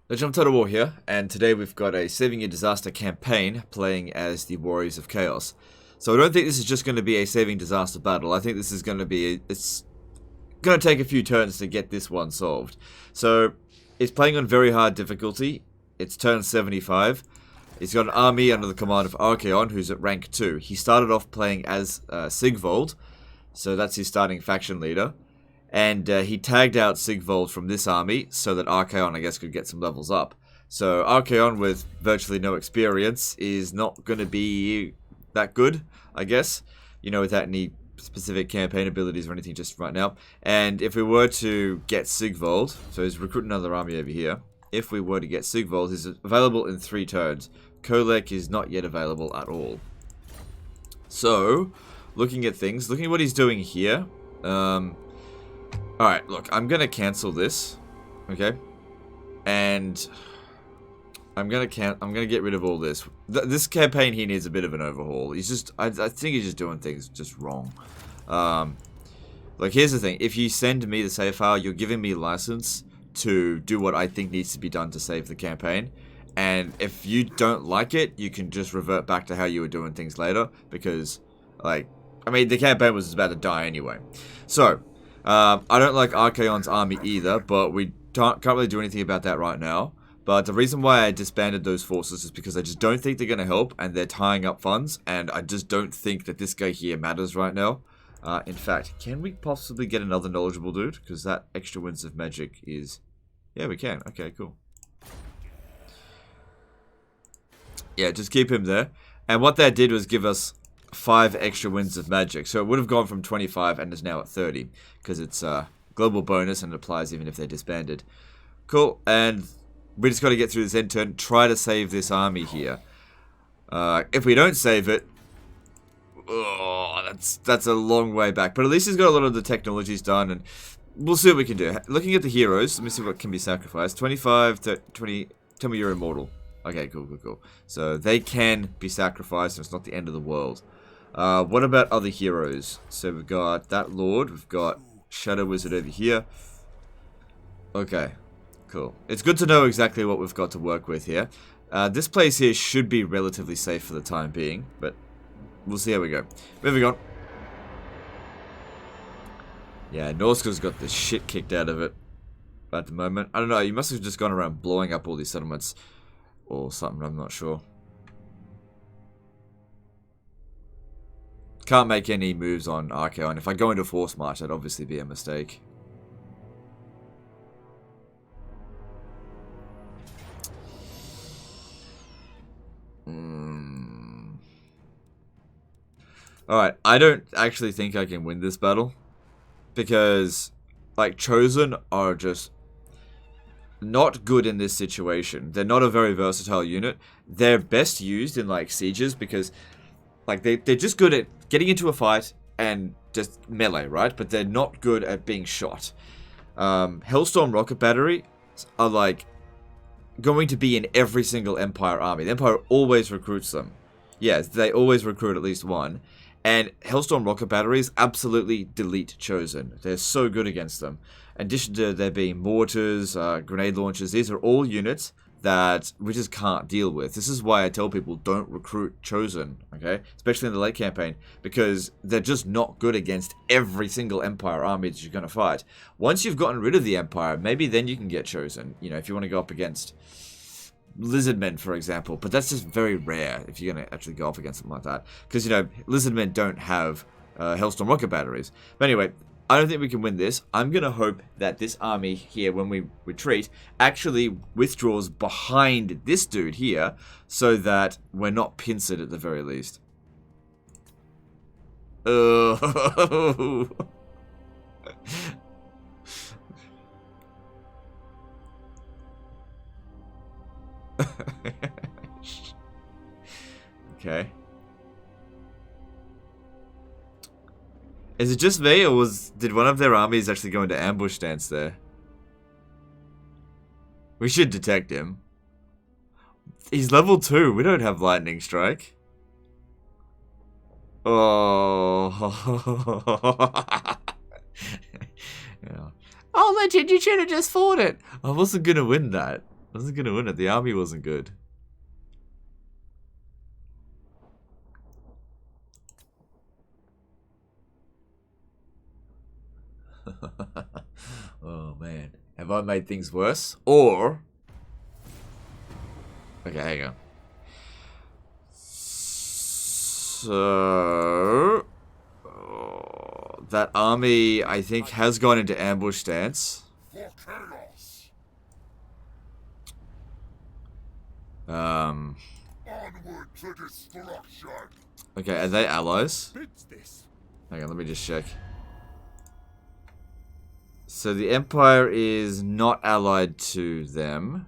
Legend of Total War here, and today we've got a Saving Your Disaster campaign playing as the Warriors of Chaos. So I don't think this is just going to be a Saving Disaster battle. I think this is going to be, it's going to take a few turns to get this one solved. So it's playing on very hard difficulty. It's turn 75. He's got an army under the command of Archaon, who's at rank 2. He started off playing as Sigvold, so that's his starting faction leader. And he tagged out Sigvold from this army so that Archaon, I guess, could get some levels up. So Archaon, with virtually no experience, is not going to be that good, I guess. You know, without any specific campaign abilities or anything just right now. And if we were to get Sigvold, so he's recruiting another army over here. If we were to get Sigvold, he's available in 3 turns. Kolek is not yet available at all. So, looking at things, looking at what he's doing here. Alright, look, I'm gonna cancel this. Okay? And I'm gonna get rid of all this. This campaign here needs a bit of an overhaul. He's just, I think he's just doing things just wrong. Like, here's the thing. If you send me the save file, you're giving me license to do what I think needs to be done to save the campaign. And if you don't like it, you can just revert back to how you were doing things later. Because, like, I mean, the campaign was about to die anyway. So, I don't like Archaon's army either, but we can't really do anything about that right now. But the reason why I disbanded those forces is because I just don't think they're going to help, and they're tying up funds, and I just don't think that this guy here matters right now. In fact, can we possibly get another knowledgeable dude? Because that extra winds of magic is... Yeah, we can. Okay, cool. Yeah, just keep him there. And what that did was give us 5 extra winds of magic. So it would have gone from 25 and is now at 30. Because it's a global bonus and it applies even if they're disbanded. Cool. And we just got to get through this end turn. Try to save this army here. If we don't save it... Oh, that's a long way back. But at least he's got a lot of the technologies done. And we'll see what we can do. Looking at the heroes. Let me see what can be sacrificed. 25 to 20... Tell me you're immortal. Okay, cool. So they can be sacrificed, and it's not the end of the world. What about other heroes? So we've got that Lord, we've got Shadow Wizard over here. Okay, cool. It's good to know exactly what we've got to work with here. This place here should be relatively safe for the time being, but we'll see how we go. Moving on. Yeah, Norska's got the shit kicked out of it at the moment. I don't know, you must have just gone around blowing up all these settlements. Or something, I'm not sure. Can't make any moves on Archaon. If I go into Force March, that'd obviously be a mistake. Alright, I don't actually think I can win this battle. Because, like, Chosen are just... not good in this situation. They're not a very versatile unit. They're best used in like sieges because like they're just good at getting into a fight and just melee, right? But they're not good at being shot. Hellstorm rocket battery are like going to be in every single Empire army. The Empire always recruits them. Yes, they always recruit at least one. And Hellstorm rocket batteries absolutely delete Chosen. They're so good against them. In addition to there being mortars, grenade launchers, these are all units that we just can't deal with. This is why I tell people don't recruit Chosen, okay? Especially in the late campaign, because they're just not good against every single Empire army that you're going to fight. Once you've gotten rid of the Empire, maybe then you can get Chosen, you know, if you want to go up against Lizardmen, for example. But that's just very rare if you're going to actually go up against something like that. Because, you know, Lizardmen don't have Hellstorm rocket batteries. But anyway... I don't think we can win this. I'm going to hope that this army here, when we retreat, actually withdraws behind this dude here so that we're not pincered at the very least. Oh. Okay. Is it just me, or did one of their armies actually go into ambush stance there? We should detect him. He's level 2. We don't have lightning strike. Oh. Yeah. Oh, Legend, you should have just fought it. I wasn't going to win that. Wasn't gonna win it. The army wasn't good. Oh man. Have I made things worse? Or... Okay, hang on. So... that army, I think, has gone into ambush stance. Okay, are they allies? Hang on, let me just check. So the Empire is not allied to them.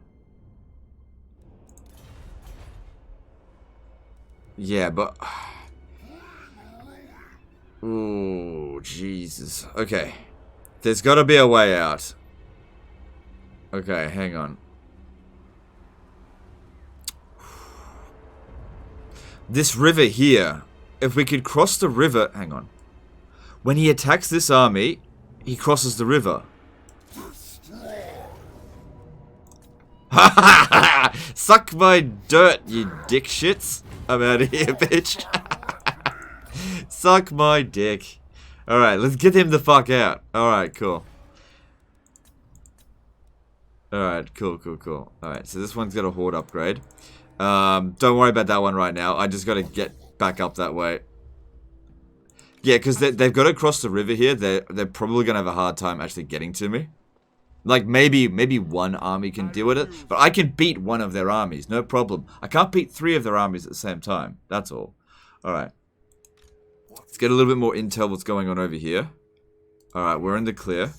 Yeah, but... Ooh, Jesus. Okay. There's got to be a way out. Okay, hang on. This river here. If we could cross the river... Hang on. When he attacks this army, he crosses the river. Suck my dirt, you dick shits. I'm out of here, bitch. Suck my dick. Alright, let's get him the fuck out. Alright, cool. Alright, cool. Alright, so this one's got a horde upgrade. Don't worry about that one right now. I just gotta get back up that way. Yeah, because they've got to cross the river here. They're probably gonna have a hard time actually getting to me. Like, maybe one army can deal with it. But I can beat one of their armies, no problem. I can't beat 3 of their armies at the same time. That's all. Alright. Let's get a little bit more intel what's going on over here. Alright, we're in the clear.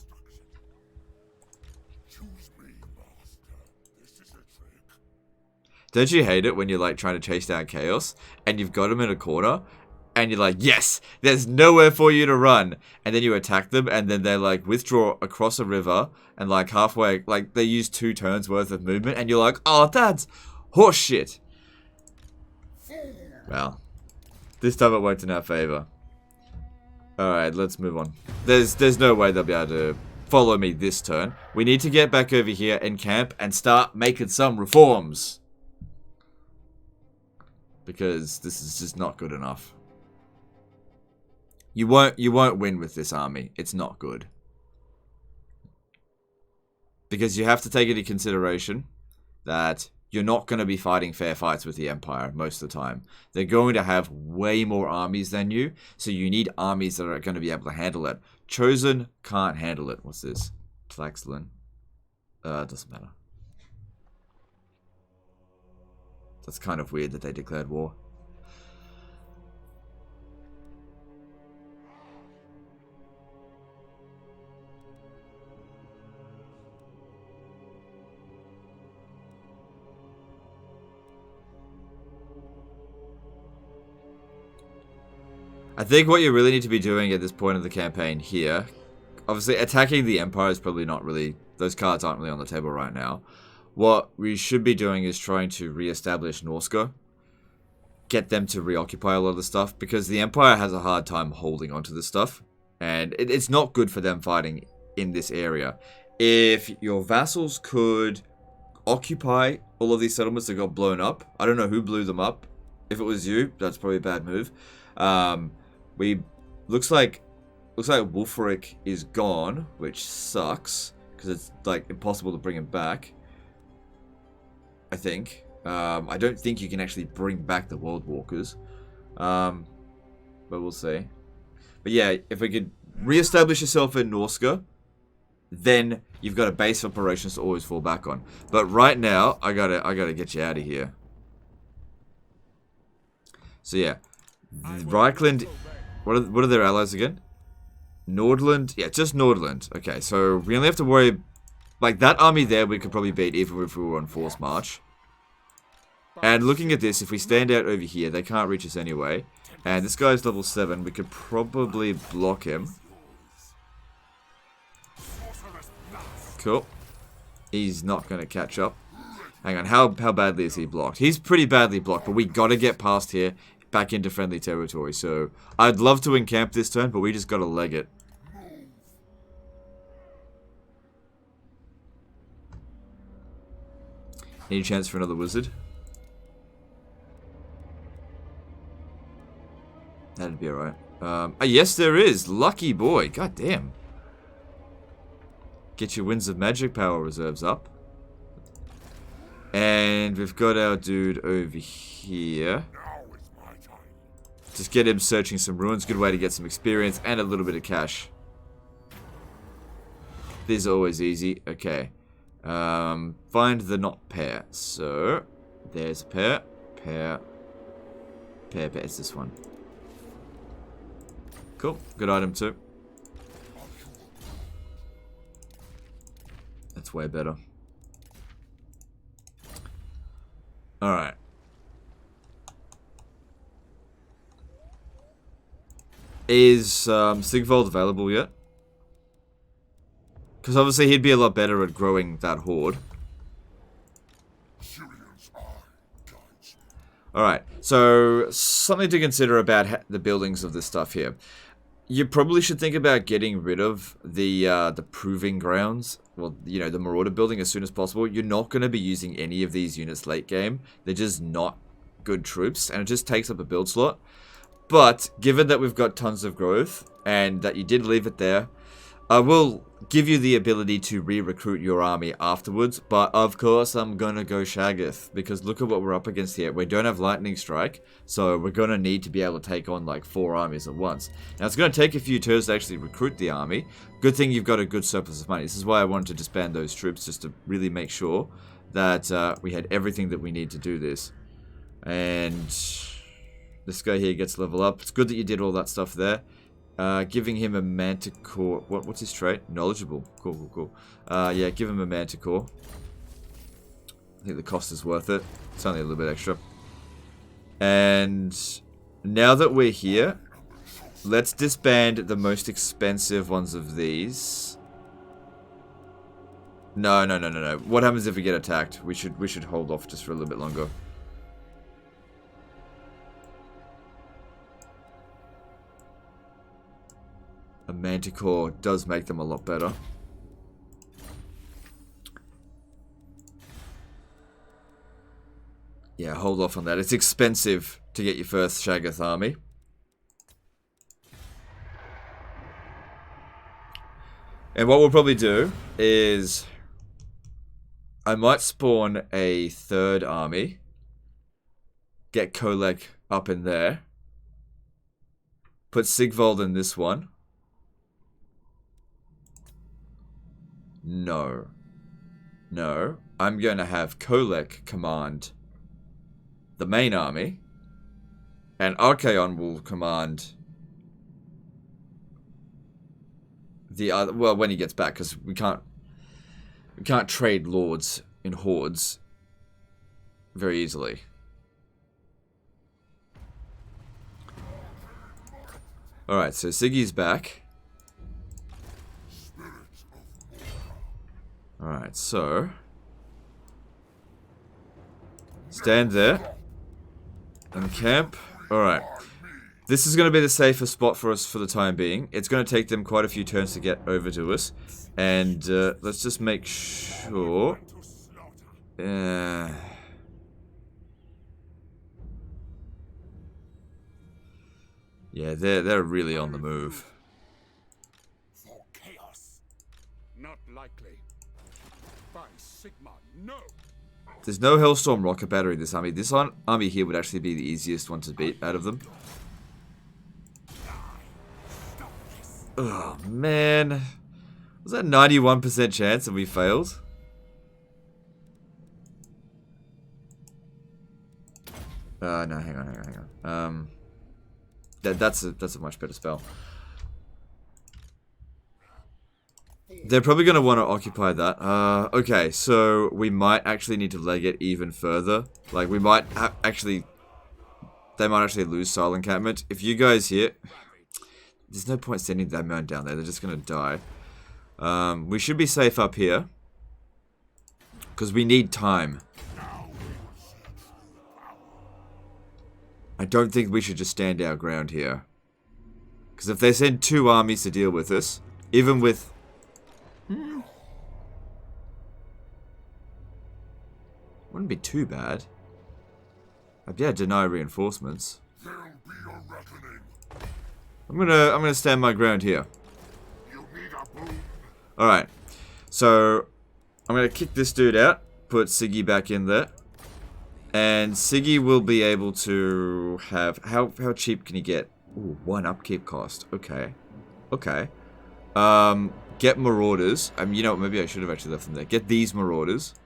Don't you hate it when you're, like, trying to chase down chaos, and you've got them in a corner, and you're like, yes, there's nowhere for you to run. And then you attack them, and then they, like, withdraw across a river, and, like, halfway, like, they use 2 turns worth of movement, and you're like, oh, that's horse shit. Well, this time it worked in our favor. Alright, let's move on. There's no way they'll be able to follow me this turn. We need to get back over here and camp and start making some reforms. Because this is just not good enough. You won't win with this army. It's not good. Because you have to take into consideration that you're not going to be fighting fair fights with the Empire most of the time. They're going to have way more armies than you, so you need armies that are going to be able to handle it. Chosen can't handle it. What's this? Tlaxlan. Doesn't matter. That's kind of weird that they declared war. I think what you really need to be doing at this point of the campaign here, obviously attacking the Empire is probably not really, those cards aren't really on the table right now. What we should be doing is trying to re-establish Norska, get them to reoccupy a lot of the stuff, because the Empire has a hard time holding onto this stuff, and it's not good for them fighting in this area. If your vassals could occupy all of these settlements that got blown up, I don't know who blew them up. If it was you, that's probably a bad move. Looks like Wulfric is gone, which sucks because it's like impossible to bring him back. I think. I don't think you can actually bring back the World Walkers, but we'll see. But yeah, if we could re-establish yourself in Norska, then you've got a base of operations to always fall back on. But right now, I gotta get you out of here. So yeah. Reichland, what are their allies again? Nordland? Yeah, just Nordland. Okay, so we only have to worry, like that army there we could probably beat even if we were on forced march. And looking at this, if we stand out over here, they can't reach us anyway. And this guy's level 7, we could probably block him. Cool. He's not going to catch up. Hang on, how badly is he blocked? He's pretty badly blocked, but we got to get past here. Back into friendly territory, so I'd love to encamp this turn, but we just gotta leg it. Any chance for another wizard? That'd be alright. Yes, there is. Lucky boy. God damn. Get your Winds of Magic power reserves up. And we've got our dude over here. Just get him searching some ruins. Good way to get some experience and a little bit of cash. These are always easy. Okay. Find the not pair. So, there's a pair. Pair. Pair. It's this one. Cool. Good item too. That's way better. Alright. Is Sigvald available yet? Because obviously he'd be a lot better at growing that horde. Alright, so something to consider about the buildings of this stuff here. You probably should think about getting rid of the proving grounds. Well, you know, the Marauder building as soon as possible. You're not going to be using any of these units late game. They're just not good troops, and it just takes up a build slot. But, given that we've got tons of growth, and that you did leave it there, I will give you the ability to re-recruit your army afterwards. But, of course, I'm going to go Shaggoth, because look at what we're up against here. We don't have Lightning Strike, so we're going to need to be able to take on, like, 4 armies at once. Now, it's going to take a few turns to actually recruit the army. Good thing you've got a good surplus of money. This is why I wanted to disband those troops, just to really make sure that we had everything that we need to do this. And this guy here gets level up. It's good that you did all that stuff there. Giving him a Manticore. What's his trait? Knowledgeable. Cool. Yeah, give him a Manticore. I think the cost is worth it. It's only a little bit extra. And now that we're here, let's disband the most expensive ones of these. No. What happens if we get attacked? We should hold off just for a little bit longer. A Manticore does make them a lot better. Yeah, hold off on that. It's expensive to get your first Shaggoth army. And what we'll probably do is I might spawn a 3rd army. Get Kolek up in there. Put Sigvald in this one. No. I'm going to have Kolek command the main army. And Archaon will command the other, well, when he gets back, because we can't trade lords in hordes very easily. Alright, so Siggy's back. Alright, so stand there and camp. Alright. This is going to be the safest spot for us for the time being. It's going to take them quite a few turns to get over to us. And let's just make sure. Yeah, they're really on the move. For chaos. Not likely. By Sigma, no. There's no Hellstorm rocket battery in this army. This army here would actually be the easiest one to beat out of them. Oh, man. Was that 91% chance and we failed? No, hang on. That's a much better spell. They're probably going to want to occupy that. Okay, so we might actually need to leg it even further. Like, we might actually... They might actually lose Silent Encampment. If you guys here... There's no point sending that amount down there. They're just going to die. We should be safe up here. Because we need time. I don't think we should just stand our ground here. Because if they send 2 armies to deal with us, even with... Wouldn't be too bad. Yeah, deny reinforcements. There'll be a reckoning. I'm gonna stand my ground here. You need a boon. Alright. So I'm gonna kick this dude out, put Siggy back in there. And Siggy will be able to have how cheap can he get? Ooh, 1 upkeep cost. Okay. Okay. Get Marauders. You know what, maybe I should have actually left them there. Get these Marauders.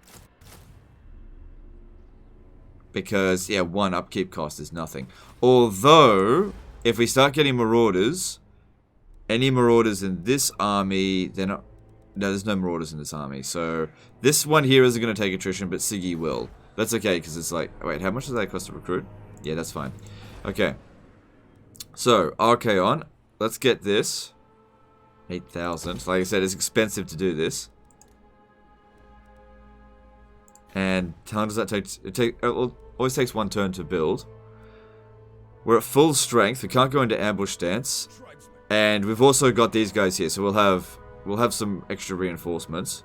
Because, yeah, 1 upkeep cost is nothing. Although, if we start getting Marauders, any Marauders in this army, they're not... No, there's no Marauders in this army. So, this one here isn't going to take attrition, but Siggy will. That's okay, because it's like... Wait, how much does that cost to recruit? Yeah, that's fine. Okay. So, Archaon. Let's get this. 8,000. Like I said, it's expensive to do this. And how long does that take? It always takes 1 turn to build. We're at full strength. We can't go into ambush stance. And we've also got these guys here, so we'll have some extra reinforcements.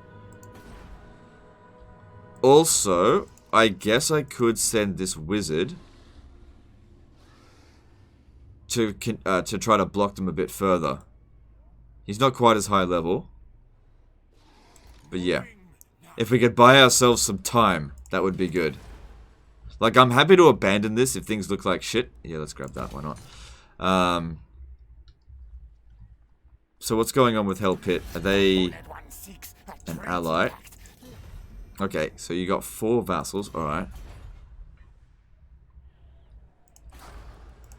Also, I guess I could send this wizard to try to block them a bit further. He's not quite as high level. But yeah. If we could buy ourselves some time, that would be good. Like, I'm happy to abandon this if things look like shit. Yeah, let's grab that, why not? So what's going on with Hell Pit? Are they an ally? Okay, so you got 4 vassals, alright.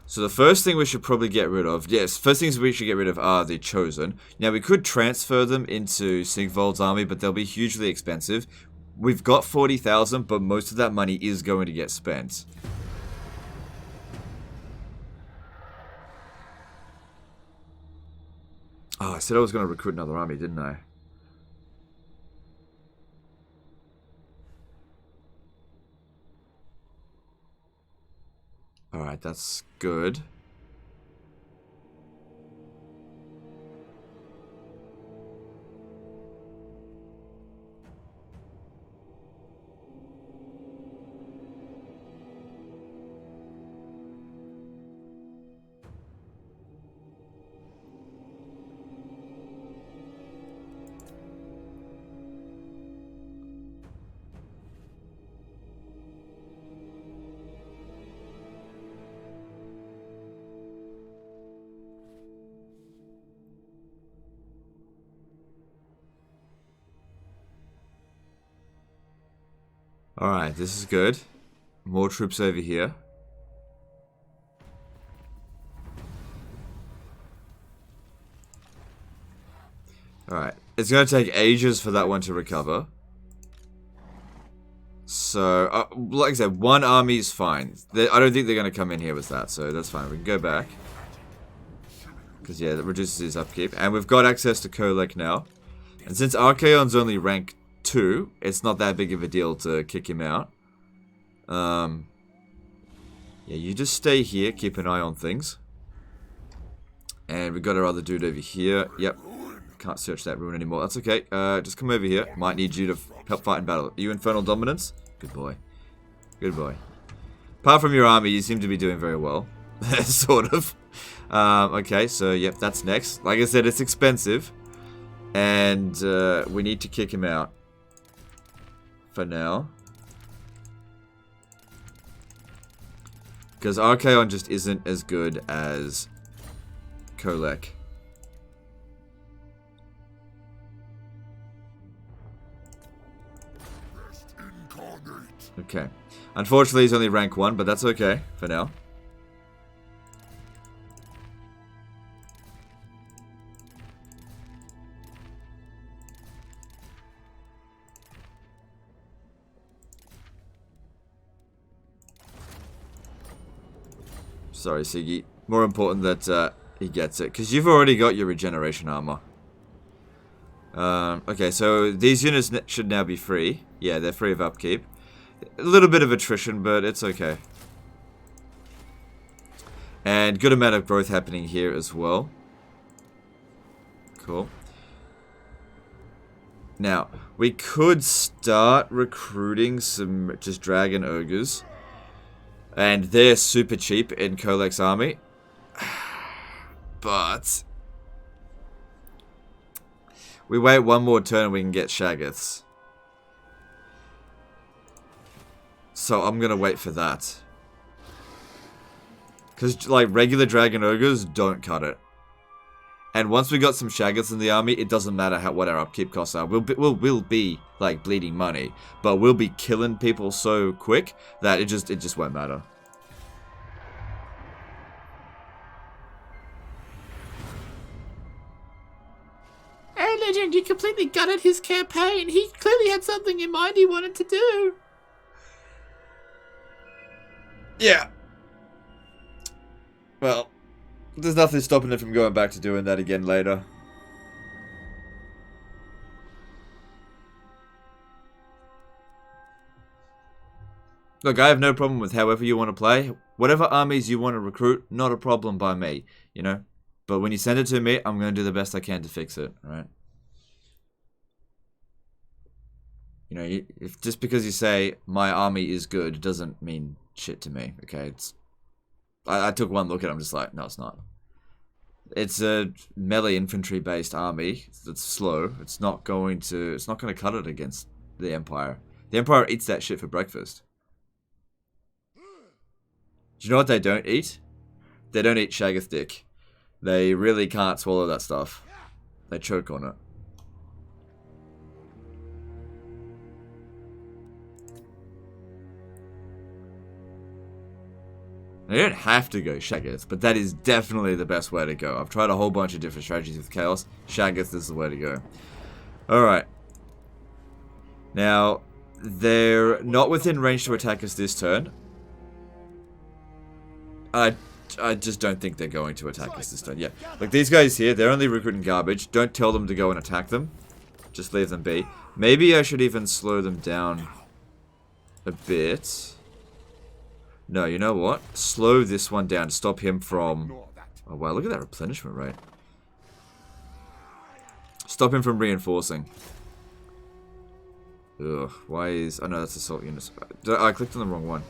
So the first thing we should probably get rid of, yes, first things we should get rid of are the Chosen. Now we could transfer them into Sigvold's army, but they'll be hugely expensive. We've got 40,000, but most of that money is going to get spent. Oh, I said I was going to recruit another army, didn't I? Alright, that's good. Alright, this is good. More troops over here. Alright, it's going to take ages for that one to recover. So, like I said, 1 army is fine. I don't think they're going to come in here with that, so that's fine. We can go back. Because, yeah, that reduces his upkeep. And we've got access to Kolek now. And since Archaon's only rank 2, it's not that big of a deal to kick him out. Yeah, you just stay here, keep an eye on things. And we've got our other dude over here. Yep, can't search that ruin anymore. That's okay, just come over here. Might need you to help fight in battle. Are you Infernal Dominance? Good boy. Good boy. Apart from your army, you seem to be doing very well. Sort of. Okay, so yep, that's next. Like I said, it's expensive. And we need to kick him out. For now. Because Archaon just isn't as good as Kolek. Okay. Unfortunately, he's only rank 1, but that's okay for now. Sorry, Siggy. More important that he gets it, because you've already got your regeneration armor. Okay, so these units should now be free. Yeah, they're free of upkeep. A little bit of attrition, but it's okay. And good amount of growth happening here as well. Cool. Now, we could start recruiting some just dragon ogres. And they're super cheap in Kolek's army. But we wait one more turn and we can get Shaggoths. So I'm going to wait for that. Because, like, regular dragon ogres don't cut it. And once we got some Shaggoths in the army, it doesn't matter what our upkeep costs are. We'll be like bleeding money, but we'll be killing people so quick that it just won't matter. Hey, Legend, you completely gutted his campaign. He clearly had something in mind he wanted to do. Yeah. Well, there's nothing stopping him from going back to doing that again later. Look, I have no problem with however you want to play. Whatever armies you want to recruit, not a problem by me, you know? But when you send it to me, I'm going to do the best I can to fix it, alright? You know, if just because you say, my army is good, it doesn't mean shit to me, okay? I took one look at it, I'm just like, no, it's not. It's a melee infantry based army that's slow. It's not going to cut it against the Empire. The Empire eats that shit for breakfast. Do you know what they don't eat? They don't eat Shaggoth dick. They really can't swallow that stuff. They choke on it. Now, you don't have to go Shaggoth, but that is definitely the best way to go. I've tried a whole bunch of different strategies with Chaos. Shaggoth is the way to go. Alright. Now, they're not within range to attack us this turn. I just don't think they're going to attack us this turn. Yeah, like these guys here, they're only recruiting garbage. Don't tell them to go and attack them. Just leave them be. Maybe I should even slow them down a bit. No, you know what? Slow this one down. Stop him from... Oh, wow, look at that replenishment rate. Stop him from reinforcing. Ugh, why is... Oh, no, that's assault units. I clicked on the wrong one.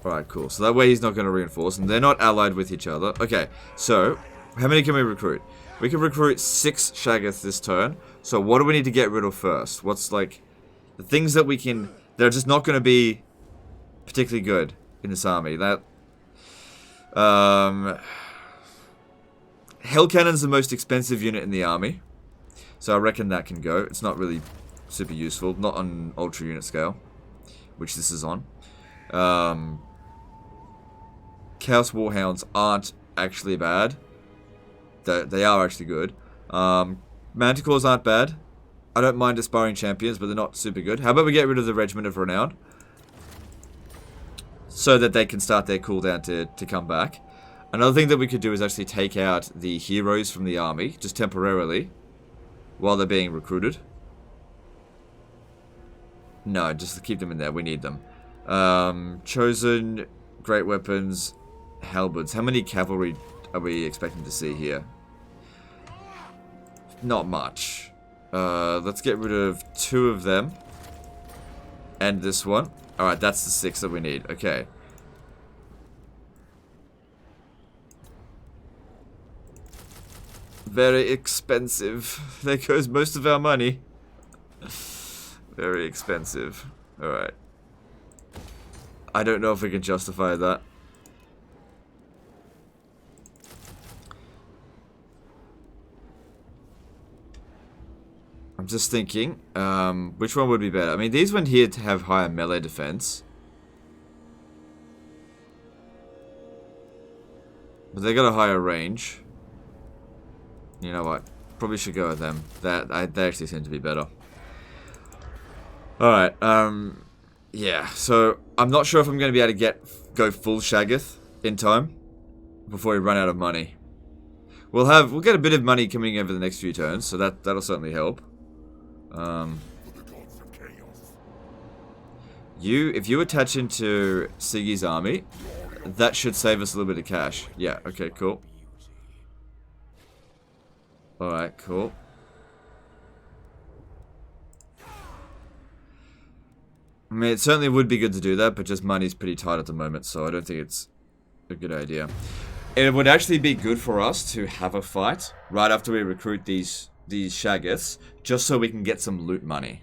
Alright, cool. So that way he's not going to reinforce, and they're not allied with each other. Okay, so, how many can we recruit? We can recruit 6 Shaggoths this turn. So what do we need to get rid of first? What's, like, the things that we can... They're just not going to be particularly good in this army. That... Hell Cannon's the most expensive unit in the army. So I reckon that can go. It's not really super useful. Not on Ultra Unit scale, which this is on. Chaos Warhounds aren't actually bad. They are actually good. Manticores aren't bad. I don't mind Aspiring Champions, but they're not super good. How about we get rid of the Regiment of Renown? So that they can start their cooldown to come back. Another thing that we could do is actually take out the heroes from the army, just temporarily, while they're being recruited. No, just to keep them in there. We need them. Chosen, great weapons, halberds. How many cavalry are we expecting to see here? Not much. Let's get rid of 2 of them. And this one. Alright, that's the 6 that we need. Okay. Very expensive. There goes most of our money. Very expensive. Alright. I don't know if we can justify that. I'm just thinking, which one would be better? I mean, these ones here to have higher melee defense. But they got a higher range. You know what? Probably should go with them. They actually seem to be better. Alright, yeah, so I'm not sure if I'm going to be able to go full Shaggoth in time before we run out of money. We'll get a bit of money coming over the next few turns, so that'll certainly help. If you attach into Siggy's army, that should save us a little bit of cash. Yeah, okay, cool. Alright, cool. I mean, it certainly would be good to do that, but just money's pretty tight at the moment, so I don't think it's a good idea. It would actually be good for us to have a fight right after we recruit these Shaggoths, just so we can get some loot money.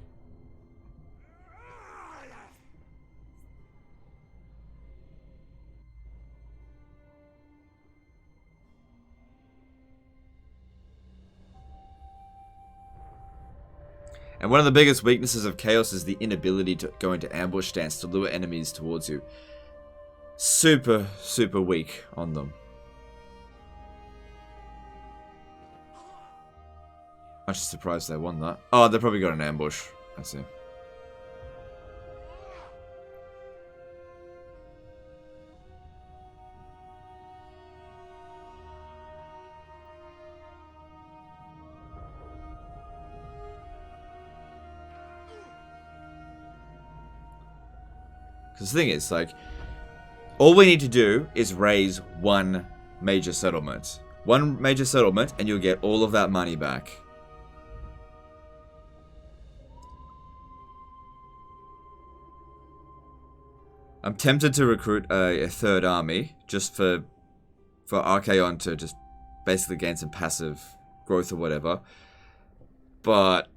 And one of the biggest weaknesses of Chaos is the inability to go into ambush stance to lure enemies towards you. Super, super weak on them. I'm just surprised they won that. Oh, they probably got an ambush. I see. Because the thing is, like, all we need to do is raise one major settlement. One major settlement, and you'll get all of that money back. I'm tempted to recruit a third army, just for Archaon to just basically gain some passive growth or whatever. But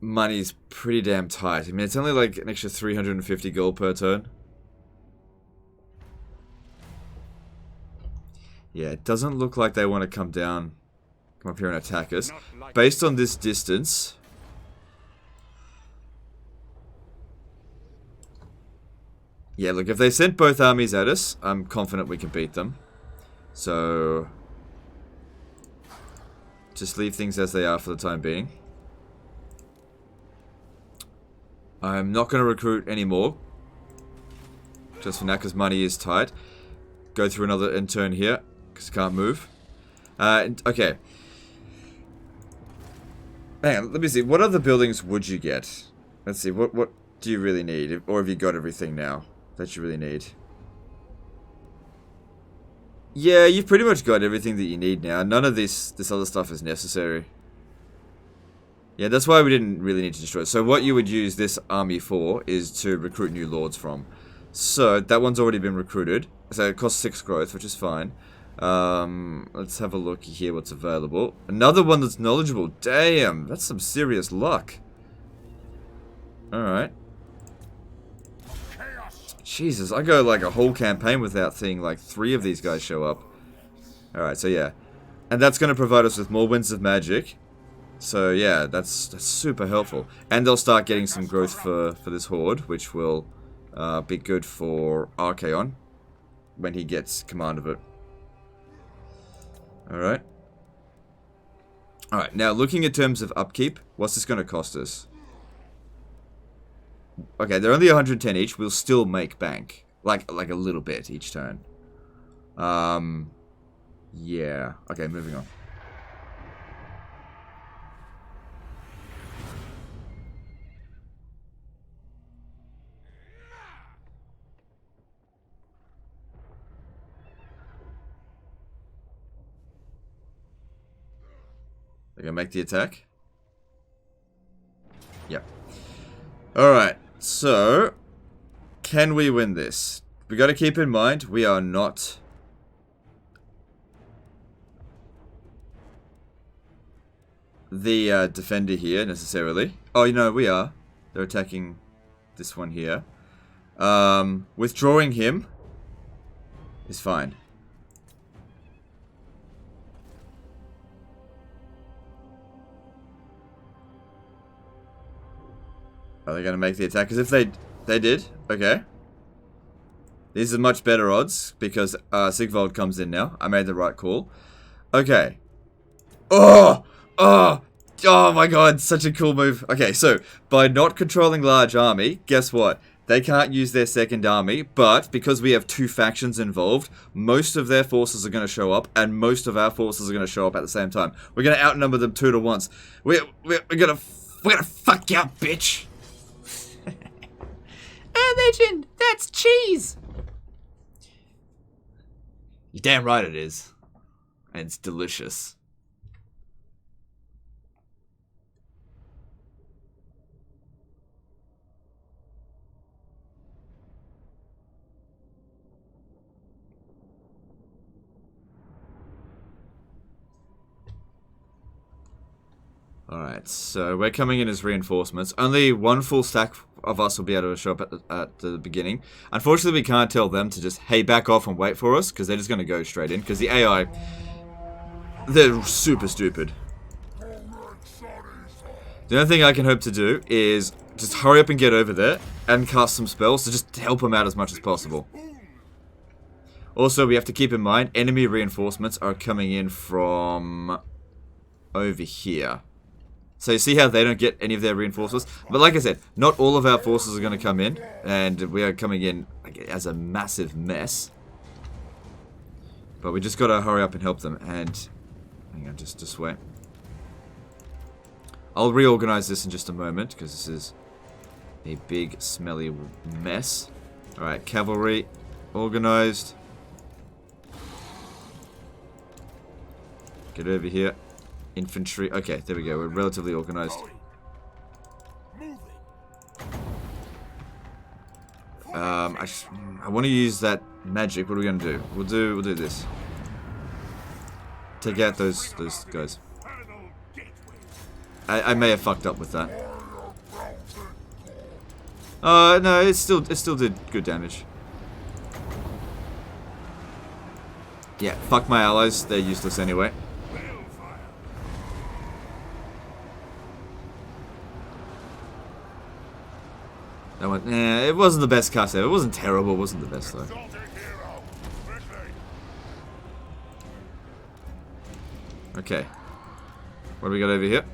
money's pretty damn tight. I mean, it's only like an extra 350 gold per turn. Yeah, it doesn't look like they want to come up here and attack us. Based on this distance... Yeah, look, if they sent both armies at us, I'm confident we can beat them. So... just leave things as they are for the time being. I'm not going to recruit anymore. Just for now, because money is tight. Go through another intern here, because I can't move. Okay. Hang on, let me see. What other buildings would you get? Let's see, what do you really need? Or have you got everything now that you really need? Yeah, you've pretty much got everything that you need now. None of this other stuff is necessary. Yeah, that's why we didn't really need to destroy it. So what you would use this army for is to recruit new lords from. So that one's already been recruited. So it costs 6 growth, which is fine. Let's have a look here what's available. Another one that's knowledgeable. Damn, that's some serious luck. Alright. Jesus, I go like a whole campaign without seeing like 3 of these guys show up. Alright, so yeah. And that's going to provide us with more winds of magic. So yeah, that's super helpful. And they'll start getting some growth for this horde, which will be good for Archaon when he gets command of it. Alright. Alright, now looking in terms of upkeep, what's this going to cost us? Okay, they're only 110 each. We'll still make bank. Like a little bit each turn. Yeah. Okay, moving on. They're gonna make the attack? Yep. Alright, so... can we win this? We gotta keep in mind, we are not... the defender here, necessarily. Oh, you know, we are. They're attacking this one here. Withdrawing him is fine. Are they going to make the attack? Because if they did, okay. These are much better odds because Sigvald comes in now. I made the right call. Okay. Oh! Oh! Oh my god, such a cool move. Okay, so, by not controlling large army, guess what? They can't use their second army, but because we have 2 factions involved, most of their forces are going to show up, and most of our forces are going to show up at the same time. We're going to outnumber them 2 to 1. We're going to fuck you up, bitch! Legend, that's cheese. You're damn right it is. And it's delicious. Alright, so we're coming in as reinforcements. Only one full stack of us will be able to show up at the beginning. Unfortunately, we can't tell them to just, hey, back off and wait for us, because they're just going to go straight in, because the AI, they're super stupid. The only thing I can hope to do is just hurry up and get over there and cast some spells to just help them out as much as possible. Also, we have to keep in mind, enemy reinforcements are coming in from over here. So you see how they don't get any of their reinforcements? But like I said, not all of our forces are going to come in. And we are coming in as a massive mess. But we just got to hurry up and help them. And hang on, just wait. I'll reorganize this in just a moment, because this is a big, smelly mess. Alright, cavalry organized. Get over here. Infantry. Okay, there we go. We're relatively organized. I want to use that magic. What are we gonna do? We'll do this. Take out those guys. I may have fucked up with that. No, it still did good damage. Yeah, fuck my allies. They're useless anyway. That one, it wasn't the best cast ever. It wasn't terrible. It wasn't the best though. Okay. What do we got over here?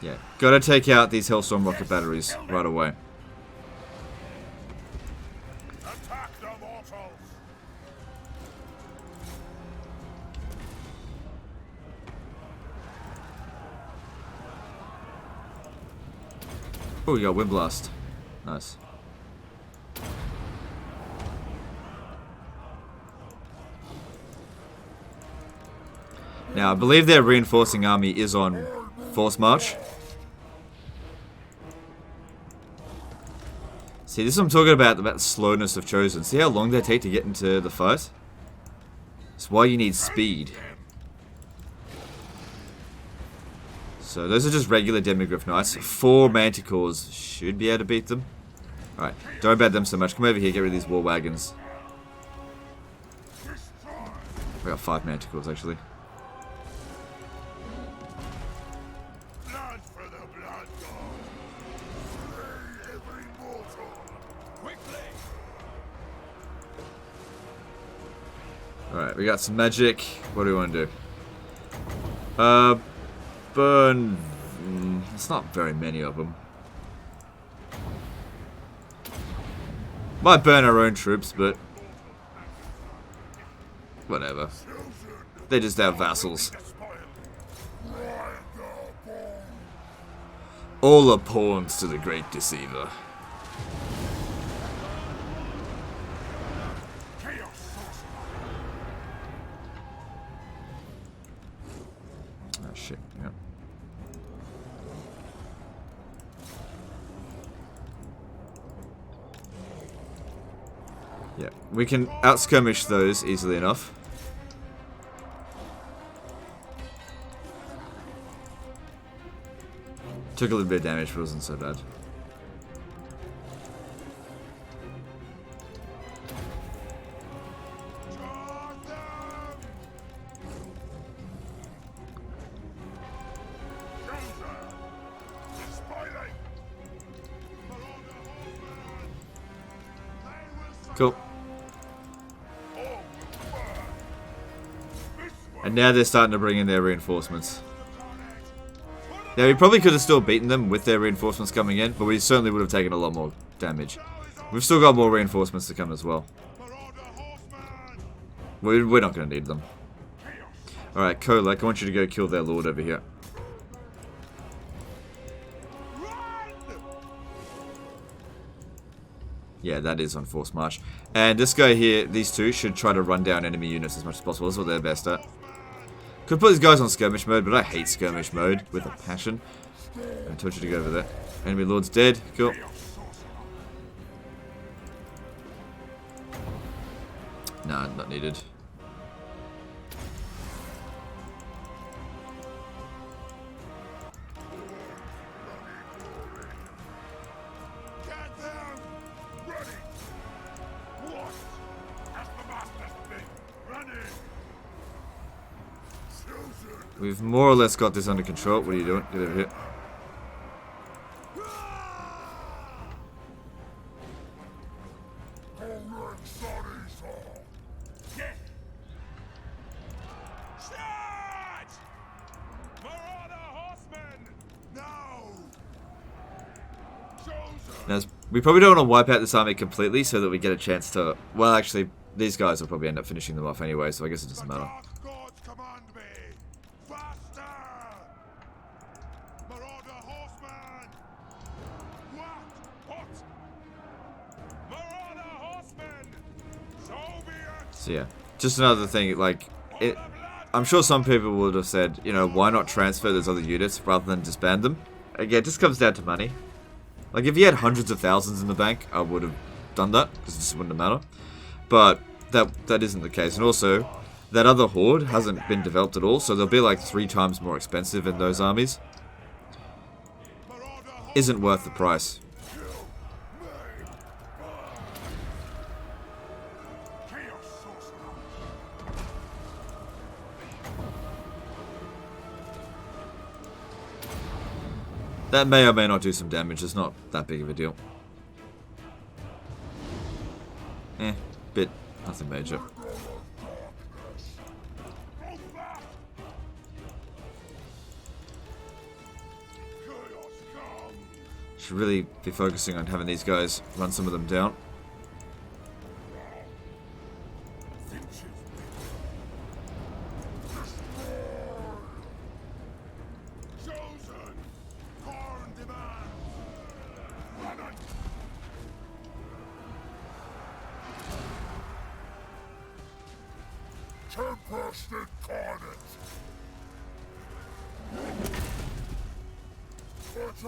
Yeah, gotta take out these Hellstorm rocket batteries right away. Oh, we got Wind Blast. Nice. Now, I believe their reinforcing army is on Force March. See, this is what I'm talking about the slowness of Chosen. See how long they take to get into the fight? It's why you need speed. So those are just regular Demigryph Knights. 4 Manticores should be able to beat them. Alright, don't worry about them so much. Come over here, get rid of these war wagons. We got 5 Manticores actually. Alright, we got some magic. What do we want to do? Burn... it's not very many of them. Might burn our own troops, but... whatever. They're just our vassals. All are pawns to the Great Deceiver. Oh shit, yeah. Yeah, we can out-skirmish those easily enough. Took a little bit of damage, but it wasn't so bad. Cool. And now they're starting to bring in their reinforcements. Yeah, we probably could have still beaten them with their reinforcements coming in, but we certainly would have taken a lot more damage. We've still got more reinforcements to come as well. We're not going to need them. Alright, Kolek, I want you to go kill their lord over here. Yeah, that is on force march. And this guy here, these two, should try to run down enemy units as much as possible. That's what they're best at. Could put these guys on skirmish mode, but I hate skirmish mode with a passion. I told you to go over there. Enemy lord's dead. Cool. Nah, not needed. We've more or less got this under control. What are you doing? Get over here. Now, we probably don't want to wipe out this army completely so that we get a chance to... Well, actually, these guys will probably end up finishing them off anyway, so I guess it doesn't matter. So yeah, just another thing, like, I'm sure some people would have said, you know, why not transfer those other units rather than disband them? Again, it just comes down to money. Like, if you had hundreds of thousands in the bank, I would have done that, because it just wouldn't matter. But that isn't the case. And also, that other horde hasn't been developed at all, so they'll be like 3 times more expensive in those armies. Isn't worth the price. That may or may not do some damage, it's not that big of a deal. Bit, nothing major. Should really be focusing on having these guys run some of them down. Tempested carnage! Attack!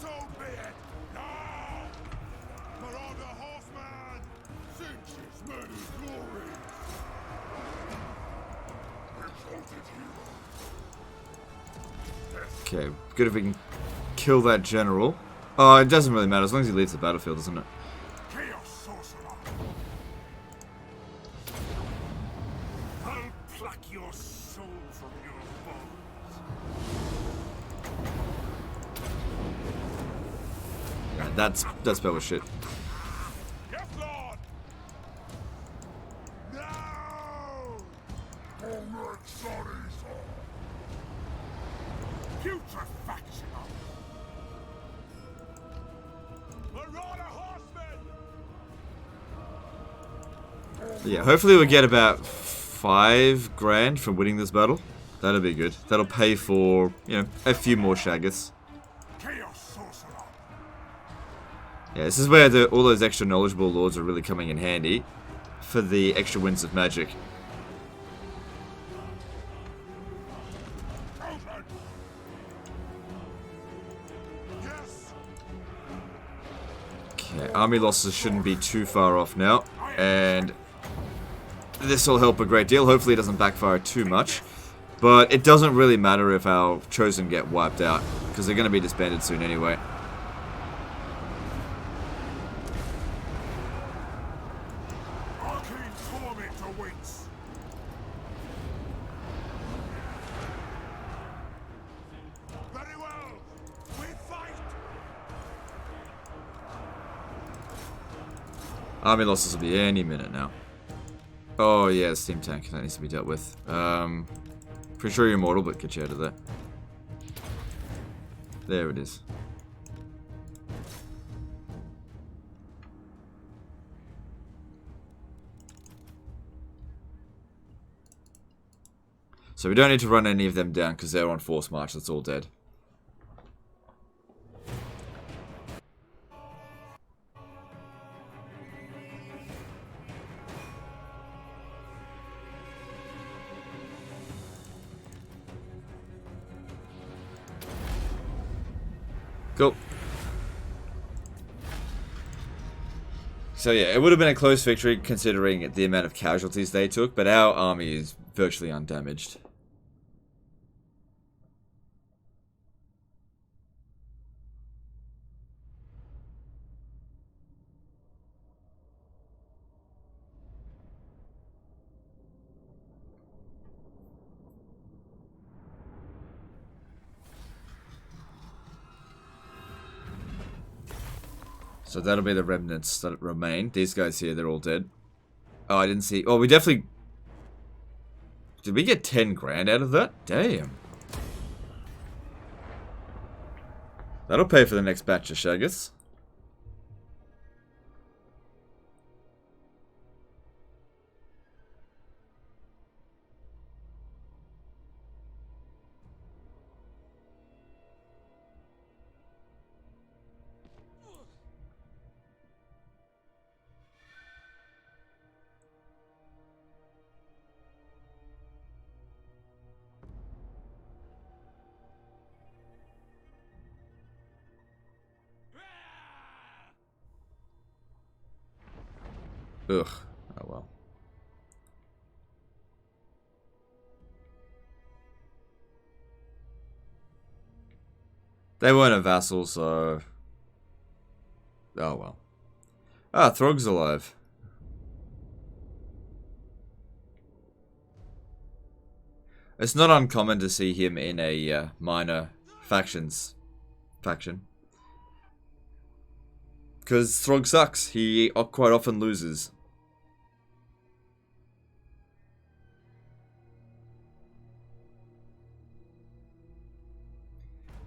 So be it! Now! Marauder horseman! Sinch his many glories! Exalted hero! Okay, good if we can kill that general. Oh, it doesn't really matter as long as he leaves the battlefield, doesn't it? That's better shit. Yes, Lord! No! Putrefaction! Marauder horsemen! Yeah, hopefully we'll get about 5 grand from winning this battle. That'll be good. That'll pay for, you know, a few more Shaggoths. Yeah, this is where all those extra knowledgeable lords are really coming in handy for the extra wins of magic. Okay, army losses shouldn't be too far off now, and this will help a great deal. Hopefully it doesn't backfire too much, but it doesn't really matter if our chosen get wiped out, because they're going to be disbanded soon anyway. Army losses will be any minute now. Oh yeah, the steam tank, that needs to be dealt with. Pretty sure you're immortal, but get you out of there. There it is. So we don't need to run any of them down because they're on force march, that's all dead. Cool. So yeah, it would have been a close victory considering the amount of casualties they took, but our army is virtually undamaged. So that'll be the remnants that remain. These guys here, they're all dead. Oh, I didn't see. Oh, we definitely... Did we get 10 grand out of that? Damn. That'll pay for the next batch of Shaggers. Ugh. Oh well. They weren't a vassal, so... Oh well. Ah, Throg's alive. It's not uncommon to see him in a minor faction. Because Throg sucks. He quite often loses.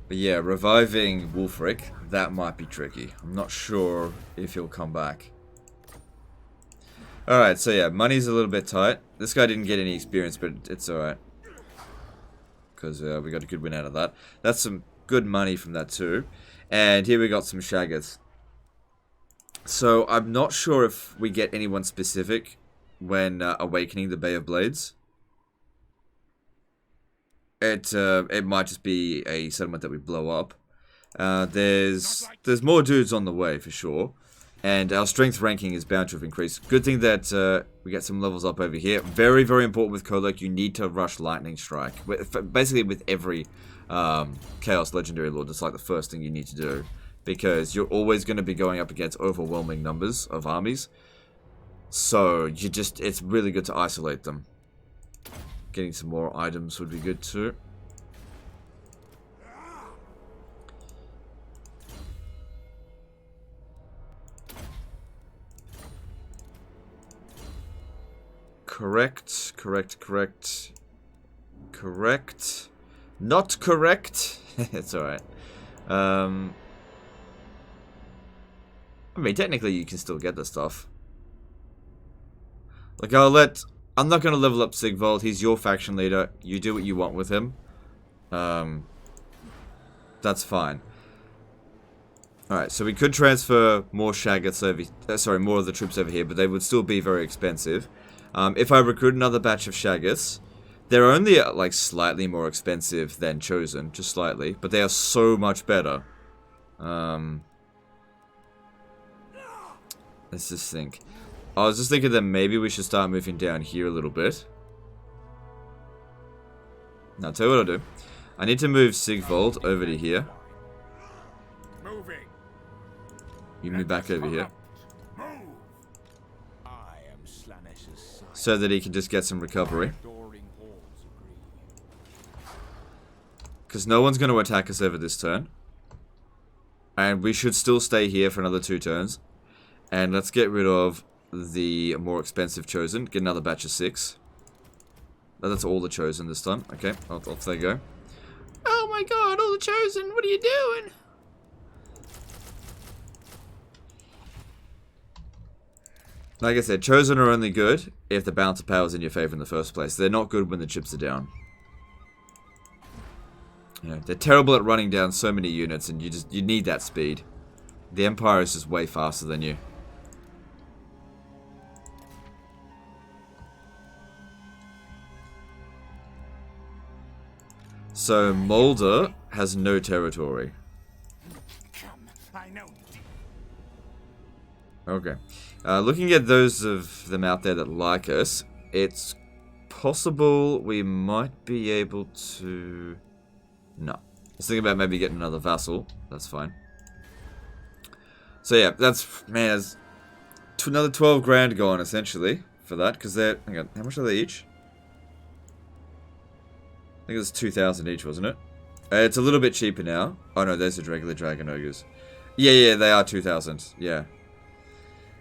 But yeah, reviving Wulfric, that might be tricky. I'm not sure if he'll come back. Alright, so yeah, money's a little bit tight. This guy didn't get any experience, but it's alright. Because we got a good win out of that. That's some good money from that too. And here we got some Shaggers. So I'm not sure if we get anyone specific when awakening the Bay of Blades. It might just be a settlement that we blow up. There's more dudes on the way for sure, and our strength ranking is bound to have increased. Good thing that we get some levels up over here. Very, very important with Kolek. You need to rush Lightning Strike. Basically, with every Chaos Legendary Lord, it's like the first thing you need to do, because you're always going to be going up against overwhelming numbers of armies. So it's really good to isolate them. Getting some more items would be good too. Correct. Not correct. It's alright. I mean, technically you can still get the stuff. Like, I'm not going to level up Sigvald. He's your faction leader. You do what you want with him. That's fine. Alright, so we could transfer more Shaggoths over... more of the troops over here, but they would still be very expensive. If I recruit another batch of Shaggoths, they're only, like, slightly more expensive than Chosen. Just slightly. But they are so much better. Let's just think. I was just thinking that maybe we should start moving down here a little bit. Now, I'll tell you what I'll do. I need to move Sigvald over to here. Moving. You move back over here. Move. I am Slaanesh's son. So that he can just get some recovery. Because no one's going to attack us over this turn. And we should still stay here for another 2 turns. And let's get rid of the more expensive Chosen. Get another batch of 6. That's all the Chosen this time. Okay, off they go. Oh my god, all the Chosen, what are you doing? Like I said, Chosen are only good if the balance of power is in your favor in the first place. They're not good when the chips are down. Yeah, they're terrible at running down so many units, and you need that speed. The Empire is just way faster than you. So Mulder has no territory. Okay. Looking at those of them out there that like us, it's possible we might be able to... No. I was thinking about maybe getting another vassal. That's fine. So yeah, that's... Man, there's another 12 grand gone, essentially, for that. Because they're... Hang on, how much are they each? I think it was 2,000 each, wasn't it? It's a little bit cheaper now. Oh no, those are regular dragon ogres. Yeah, they are 2,000. Yeah.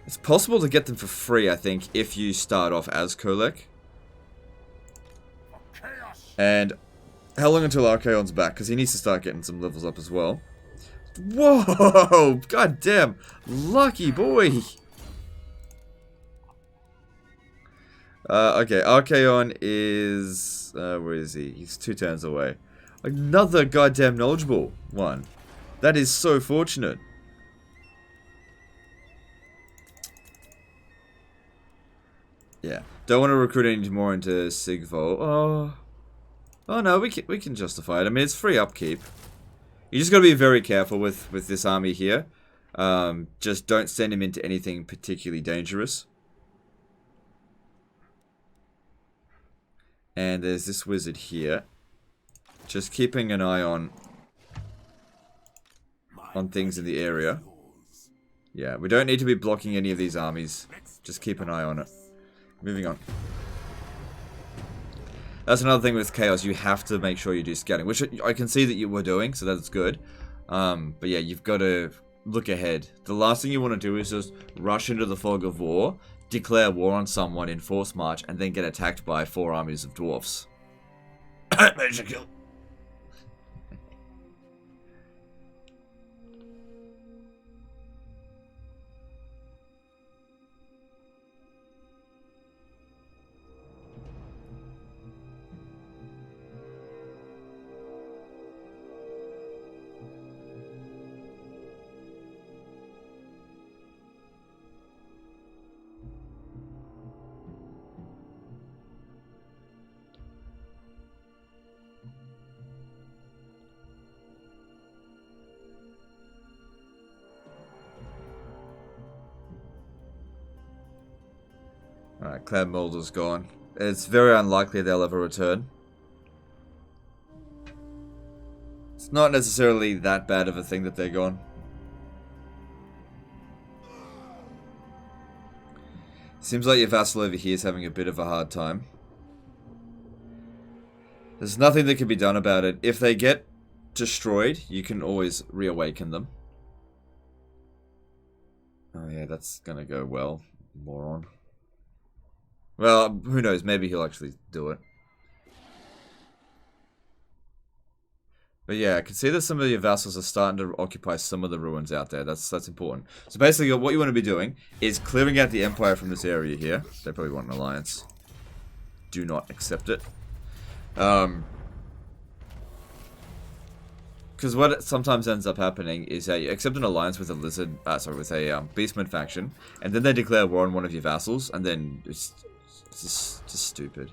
It's possible to get them for free, I think, if you start off as Kolek. And how long until Archaon's back? Because he needs to start getting some levels up as well. Whoa! God damn! Lucky boy! Okay, Archaon is... where is he? He's 2 turns away. Another goddamn knowledgeable one. That is so fortunate. Yeah. Don't want to recruit any more into Sigvo. Oh no, we can justify it. I mean, it's free upkeep. You just got to be very careful with this army here. Just don't send him into anything particularly dangerous. And there's this wizard here. Just keeping an eye on things in the area. Yeah, we don't need to be blocking any of these armies. Just keep an eye on it. Moving on. That's another thing with Chaos. You have to make sure you do scouting, which I can see that you were doing, so that's good. But yeah, you've got to look ahead. The last thing you want to do is just rush into the fog of war, declare war on someone in force march, and then get attacked by 4 armies of dwarfs. Major kill. Alright, Cloud Molder's gone. It's very unlikely they'll ever return. It's not necessarily that bad of a thing that they're gone. Seems like your vassal over here is having a bit of a hard time. There's nothing that can be done about it. If they get destroyed, you can always reawaken them. Oh yeah, that's gonna go well, moron. Well, who knows? Maybe he'll actually do it. But yeah, I can see that some of your vassals are starting to occupy some of the ruins out there. That's important. So basically, what you want to be doing is clearing out the Empire from this area here. They probably want an alliance. Do not accept it. Because what sometimes ends up happening is that you accept an alliance with a lizard, with a beastman faction, and then they declare war on one of your vassals, and then it's just stupid.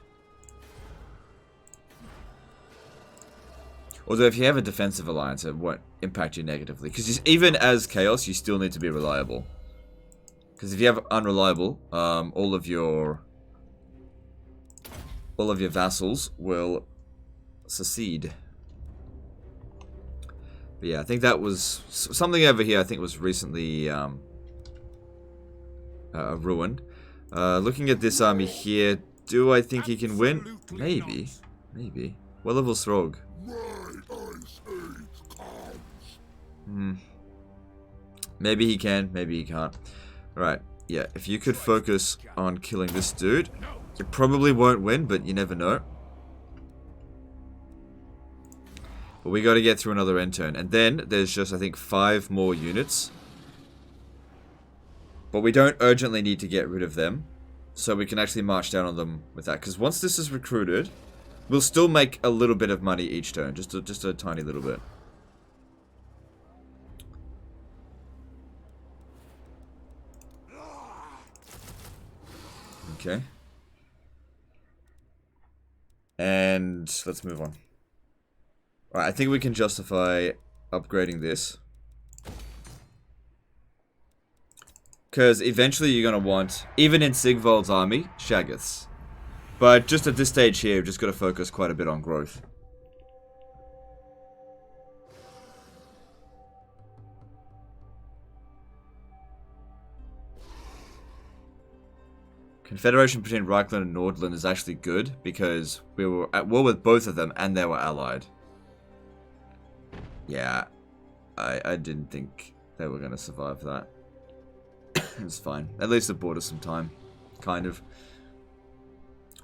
Although if you have a defensive alliance, it won't impact you negatively. Because even as Chaos, you still need to be reliable. Because if you have unreliable, all of your vassals will secede. But yeah, I think that was something over here. I think was recently ruined. Looking at this army here, do I think he can win? Maybe. What level's Throg? Maybe he can, maybe he can't. Right, yeah, if you could focus on killing this dude, you probably won't win, but you never know. But we got to get through another end turn. And then there's just, I think, 5 more units. But we don't urgently need to get rid of them. So we can actually march down on them with that. Because once this is recruited, we'll still make a little bit of money each turn. Just a tiny little bit. Okay. And let's move on. Alright, I think we can justify upgrading this. Because eventually you're going to want, even in Sigvald's army, Shaggoths. But just at this stage here, we've just got to focus quite a bit on growth. Confederation between Reichland and Nordland is actually good, because we were at war with both of them and they were allied. Yeah, I didn't think they were going to survive that. It's fine. At least it bought us some time. Kind of.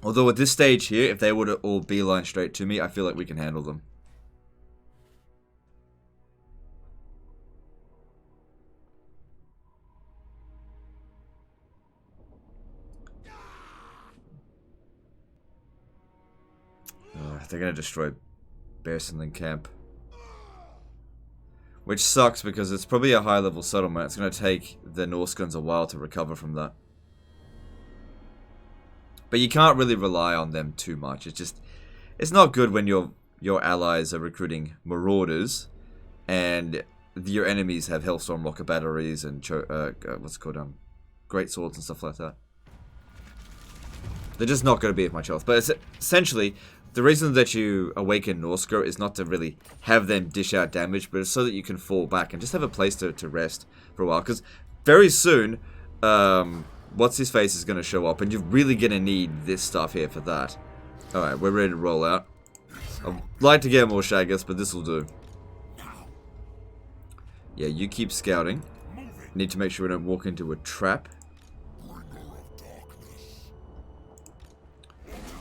Although at this stage here, if they were to all beeline straight to me, I feel like we can handle them. They're going to destroy Bearsenling camp. Which sucks because it's probably a high level settlement. It's going to take the Norscans a while to recover from that. But you can't really rely on them too much. It's not good when your allies are recruiting marauders and your enemies have Hellstorm rocket batteries and what's it called, great swords and stuff like that. They're just not going to be of much health. But it's essentially, the reason that you awaken Norska is not to really have them dish out damage, but it's so that you can fall back and just have a place to rest for a while. Because very soon, What's-His-Face is going to show up, and you're really going to need this stuff here for that. Alright, we're ready to roll out. I'd like to get more Shaggoths, but this will do. Yeah, you keep scouting. Need to make sure we don't walk into a trap.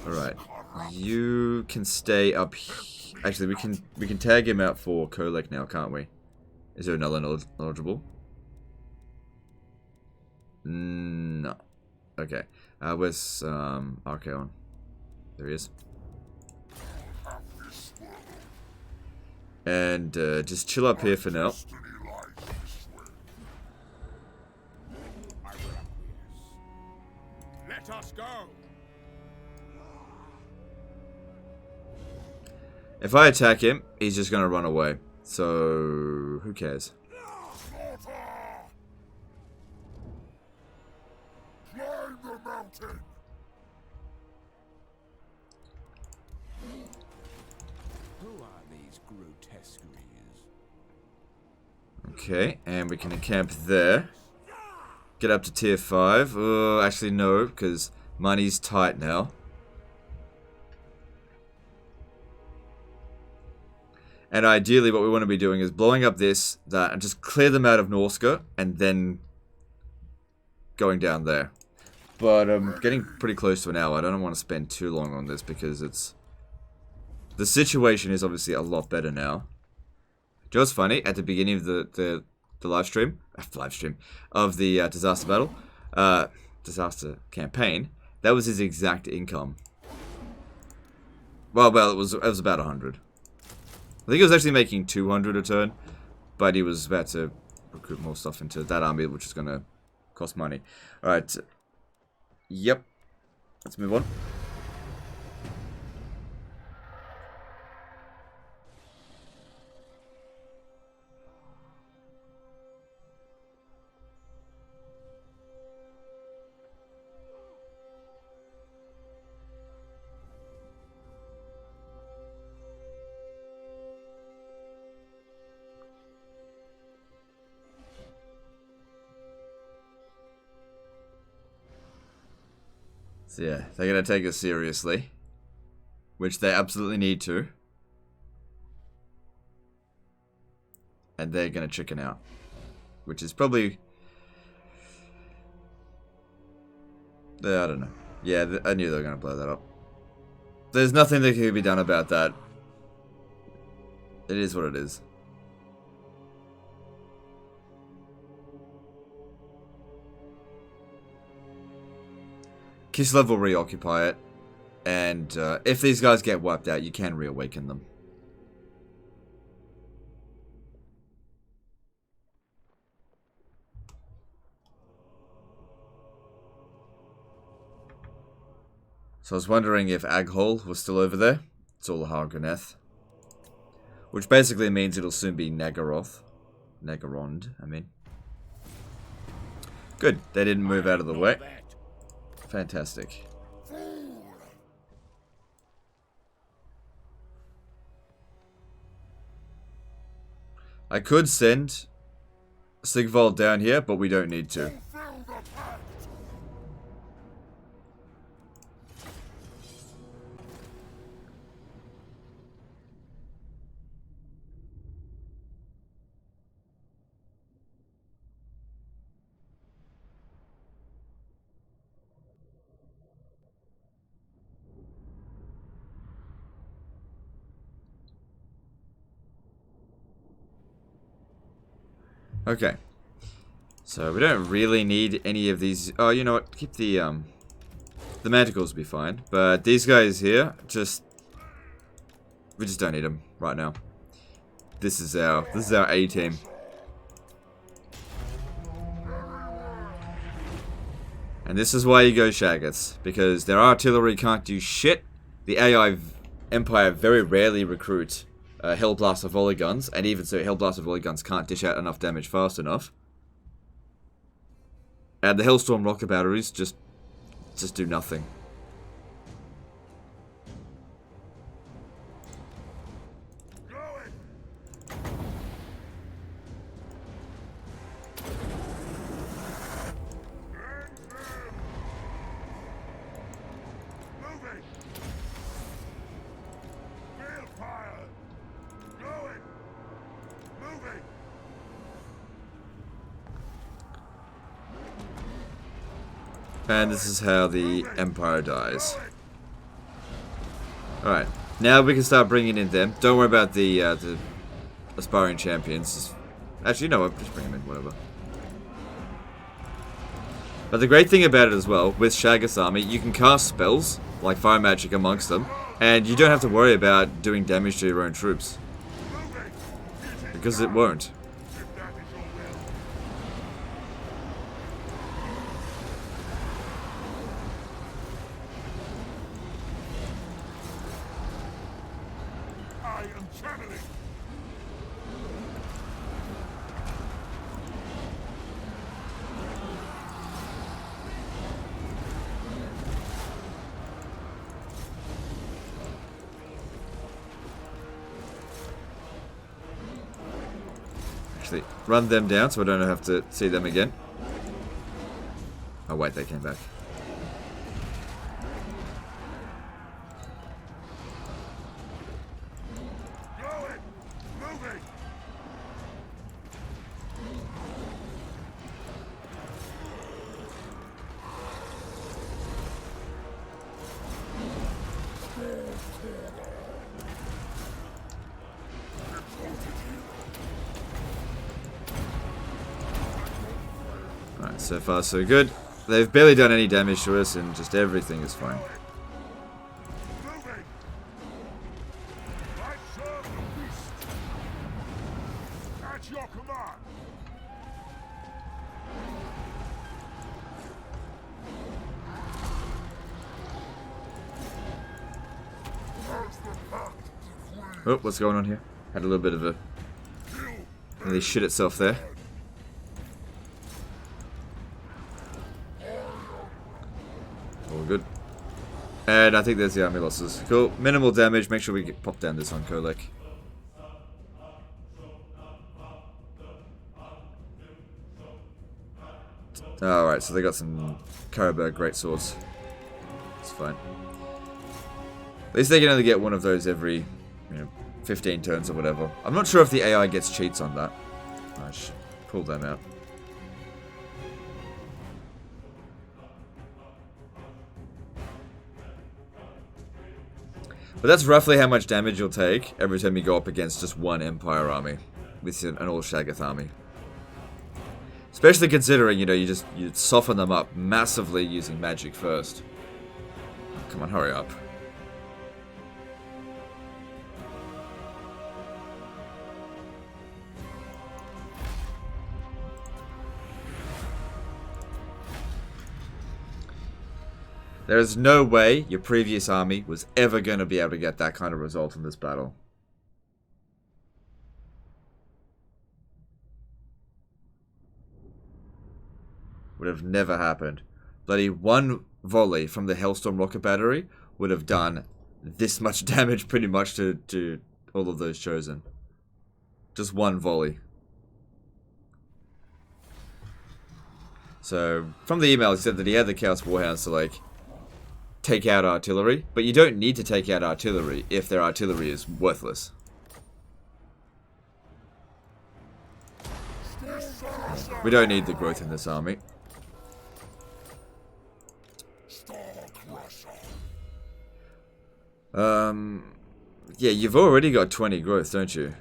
Alright. You can stay up here. Actually, we can tag him out for Kolek now, can't we? Is there another eligible? No. Okay. Where's Archeon? There he is. And just chill up here for now. Let us go. If I attack him, he's just going to run away. So, who cares? Climb the mountain. Who are these grotesqueries? Okay, and we can encamp there. Get up to tier 5. Oh, actually no, because money's tight now. And ideally what we want to be doing is blowing up this, that, and just clear them out of Norska, and then going down there. But I'm getting pretty close to an hour. I don't want to spend too long on this because it's... The situation is obviously a lot better now. Do you know what's funny? At the beginning of the live stream of the disaster battle, disaster campaign, that was his exact income. Well, it was about 100. I think he was actually making 200 a turn, but he was about to recruit more stuff into that army, which is going to cost money. Alright. Yep. Let's move on. So yeah, they're going to take us seriously. Which they absolutely need to. And they're going to chicken out. Which is probably... I don't know. Yeah, I knew they were going to blow that up. There's nothing that can be done about that. It is what it is. Kislev will reoccupy it, and if these guys get wiped out, you can reawaken them. So I was wondering if Aghol was still over there. It's all Hargoneth. Which basically means it'll soon be Nagaroth. Nagarond, I mean. Good. They didn't move out of the way. That. Fantastic. I could send Sigvald down here, but we don't need to. Fulfill the pact. Okay. So we don't really need any of these. Oh, you know what? Keep the manticles will be fine. But these guys here, we just don't need them right now. This is our A team. And this is why you go Shaggoths, because their artillery can't do shit. The AI Empire very rarely recruit Hellblaster volley guns, and even so, Hellblaster volley guns can't dish out enough damage fast enough. And the Hellstorm rocket batteries just do nothing. Going. Moving. Field fire. Going. Moving. And this is how the Empire dies. Alright, now we can start bringing in them. Don't worry about the aspiring champions. Actually, you know what? Just bring them in, whatever. But the great thing about it as well, with Shaggoth's army, you can cast spells, like fire magic amongst them, and you don't have to worry about doing damage to your own troops. Because it won't. If that is your will. I am channeling. Actually, run them down so I don't have to see them again. Oh wait, they came back. Going. Moving. Alright, so far so good. They've barely done any damage to us and just everything is fine. Moving. I serve the beast. At your command. Oh, what's going on here? Had a little bit of a... Nearly shit itself there. All good. And I think there's the army losses. Cool. Minimal damage. Make sure we get pop down this on Kolek. Alright, so they got some Karaberg great swords. It's fine. At least they can only get one of those every, 15 turns or whatever. I'm not sure if the AI gets cheats on that. I should pull them out. But that's roughly how much damage you'll take every time you go up against just one Empire army with an all Shaggoth army. Especially considering, you soften them up massively using magic first. Oh, come on, hurry up. There is no way your previous army was ever going to be able to get that kind of result in this battle. would have never happened. Bloody one volley from the Hailstorm rocket battery would have done this much damage pretty much to all of those Chosen. Just one volley. So, from the email, he said that he had the Chaos Warhounds to, like, take out artillery. But you don't need to take out artillery if their artillery is worthless. We don't need the growth in this army. Yeah, you've already got 20 growth, don't you?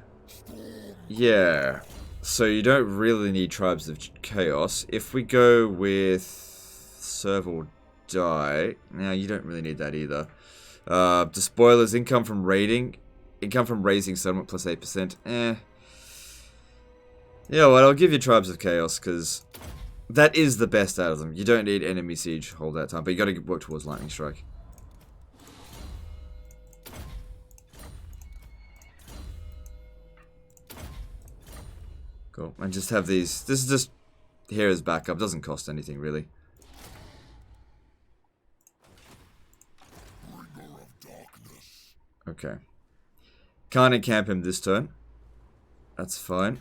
Yeah. So you don't really need Tribes of Chaos. If we go with Serve or Die, now you don't really need that either. Despoilers, income from raiding, income from raising settlement plus 8%. Yeah, well, I'll give you Tribes of Chaos because that is the best out of them. You don't need enemy siege hold that time, but you got to work towards lightning strike. Cool. And just have these. This is just here as backup. Doesn't cost anything really. Okay. Can't encamp him this turn. That's fine.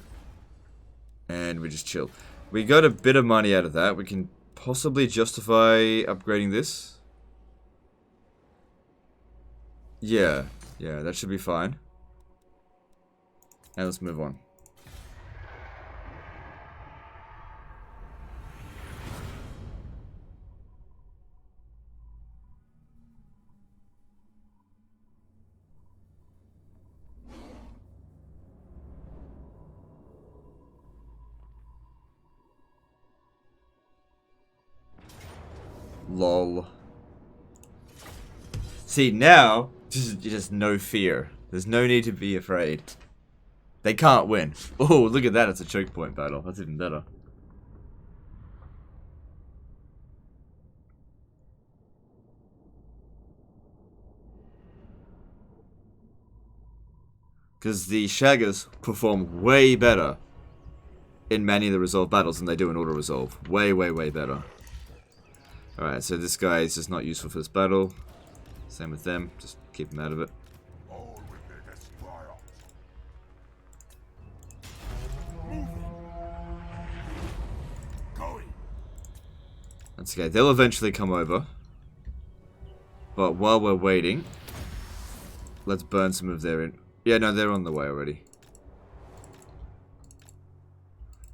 And we just chill. We got a bit of money out of that. We can possibly justify upgrading this. Yeah. Yeah, that should be fine. And let's move on. Lol. See, now, just no fear. There's no need to be afraid. They can't win. Oh, look at that. It's a choke point battle. That's even better. Because the Shaggers perform way better in many of the resolve battles than they do in auto-resolve. Way, way, way better. Alright, so this guy is just not useful for this battle. Same with them, just keep him out of it. That's okay, they'll eventually come over. But while we're waiting, let's burn some of their yeah, no, they're on the way already.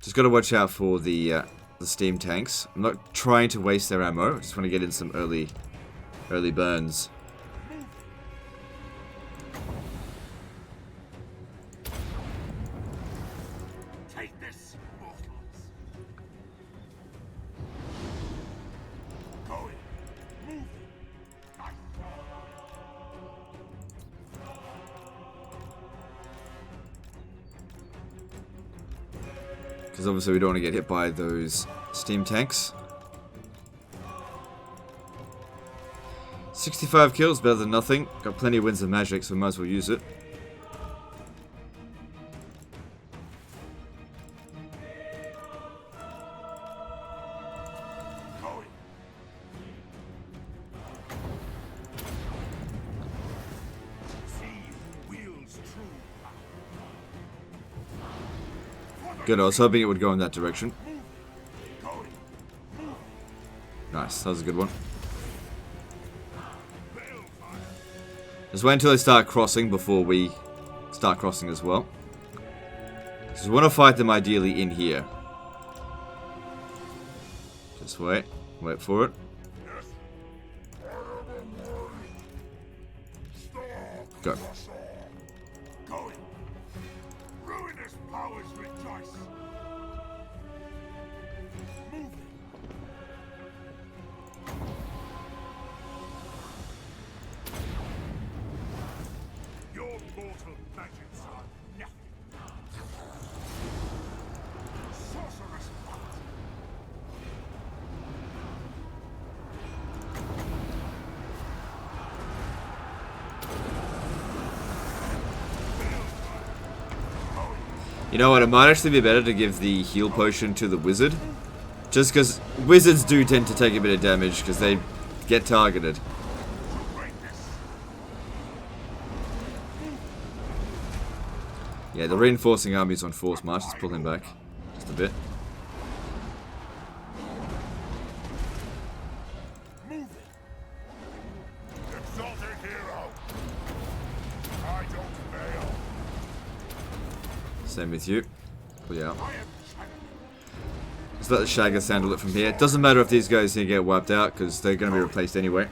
Just gotta watch out for the steam tanks. I'm not trying to waste their ammo. I just want to get in some early burns. Take this, mortals. Going. Moving. Because obviously we don't want to get hit by those steam tanks. 65 kills, better than nothing. Got plenty of winds of magic, so we might as well use it. Good, I was hoping it would go in that direction. Nice, that was a good one. Just wait until they start crossing before we start crossing as well. Because we want to fight them ideally in here. Just wait. Wait for it. Go. Ruinous powers rejoice. Moving. Your mortal magics are nothing. Sorcerous power. You know what, it might actually be better to give the heal potion to the wizard. Just because wizards do tend to take a bit of damage because they get targeted. Yeah, the reinforcing armies on force march. Let's pull him back just a bit. Exalted hero. I don't fail. Same with you. Pull you out. I am Just let the Shaggers handle it from here. It doesn't matter if these guys here get wiped out because they're going to be replaced anyway.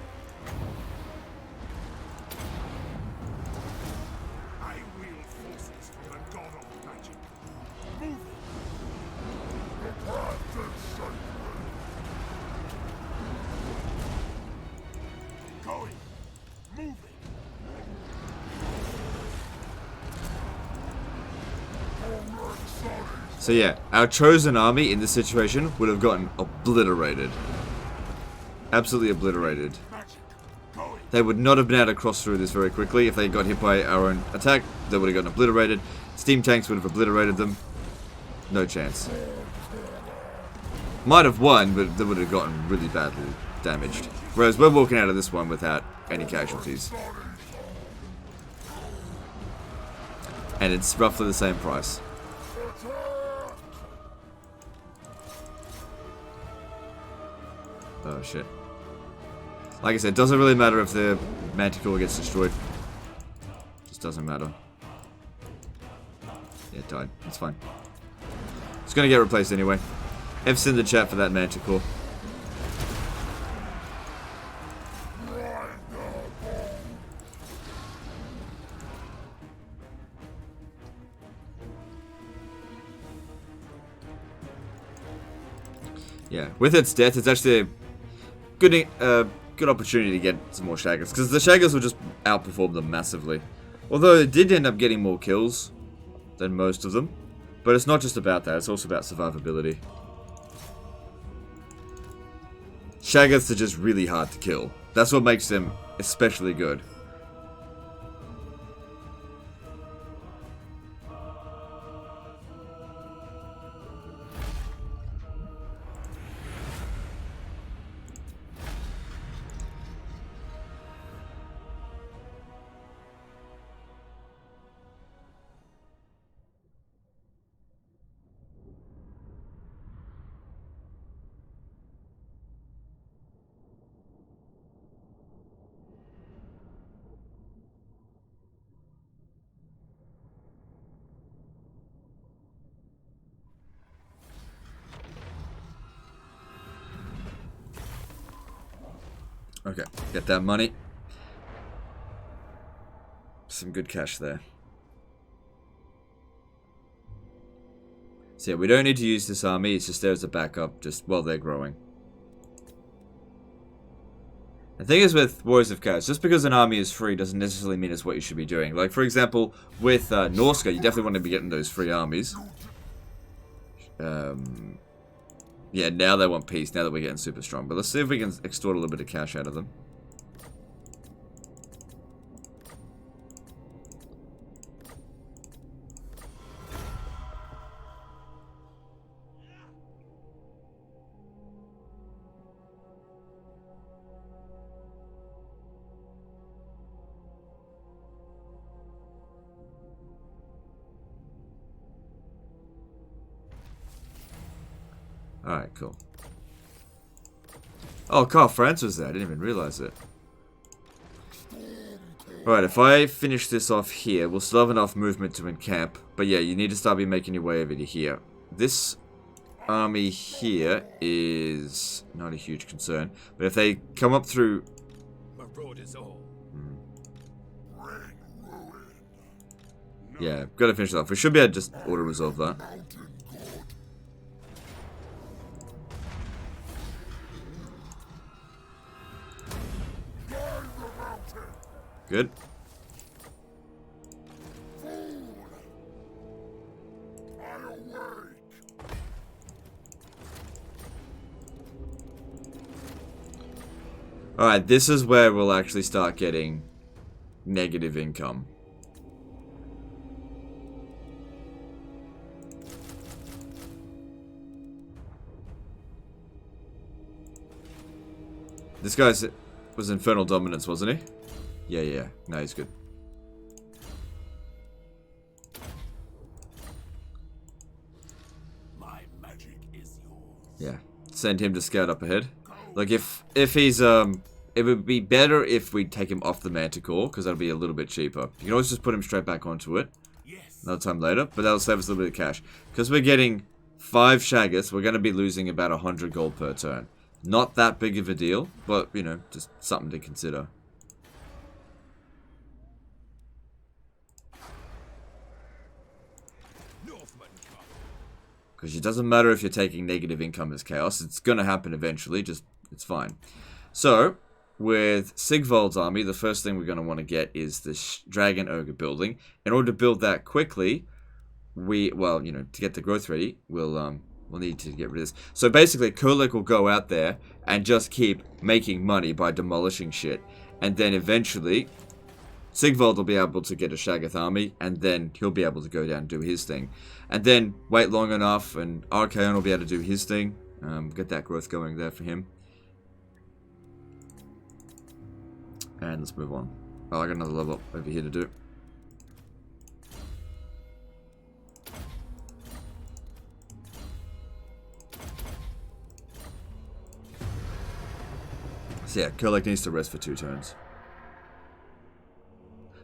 I wield forces from the god of magic. Move it. The path is sacred. Going. Moving. So yeah, our chosen army in this situation would have gotten obliterated. Absolutely obliterated. Magic. Going. They would not have been able to cross through this very quickly. If they got hit by our own attack, they would have gotten obliterated. Steam tanks would have obliterated them. No chance. Might have won, but they would have gotten really badly damaged. Whereas we're walking out of this one without any casualties. And it's roughly the same price. Oh shit. Like I said, it doesn't really matter if the Manticore gets destroyed. Just doesn't matter. Yeah, it died. It's fine. It's gonna get replaced anyway. F's in the chat for that Manticore. Yeah, with its death, it's actually a good, good opportunity to get some more Shaggers, because the Shaggers will just outperform them massively. Although it did end up getting more kills than most of them, but it's not just about that, it's also about survivability. Shaggers are just really hard to kill. That's what makes them especially good. Okay, get that money. Some good cash there. So yeah, we don't need to use this army, it's just there as a backup, just while they're growing. The thing is with Warriors of Chaos, just because an army is free doesn't necessarily mean it's what you should be doing. Like, for example, with Norska, you definitely want to be getting those free armies. Yeah, now they want peace, now that we're getting super strong. But let's see if we can extort a little bit of cash out of them. Alright, cool. Oh, Carl France was there. I didn't even realize it. Alright, if I finish this off here, we'll still have enough movement to encamp. But yeah, you need to start making your way over to here. This army here is not a huge concern. But if they come up through... Yeah, gotta finish it off. We should be able to just auto-resolve that. Good. Alright, this is where we'll actually start getting negative income. This guy was Infernal Dominance, wasn't he? Yeah, yeah. No, he's good. My magic is yours. Yeah. Send him to scout up ahead. Like, if he's, it would be better if we take him off the Manticore, because that'll be a little bit cheaper. You can always just put him straight back onto it. Yes. Another time later, but that'll save us a little bit of cash. Because we're getting 5 Shaggoths, we're going to be losing about 100 gold per turn. Not that big of a deal, but, you know, just something to consider. Because it doesn't matter if you're taking negative income as chaos. It's going to happen eventually. Just, it's fine. So, with Sigvald's army, the first thing we're going to want to get is this Dragon Ogre building. In order to build that quickly, well, you know, to get the growth ready, we'll need to get rid of this. So basically, Kolek will go out there and just keep making money by demolishing shit. And then eventually, Sigvald will be able to get a Shaggoth army, and then he'll be able to go down and do his thing. And then wait long enough, and Archaon will be able to do his thing. Get that growth going there for him. And let's move on. Oh, I got another level up over here to do. So yeah, Kolek needs to rest for 2 turns.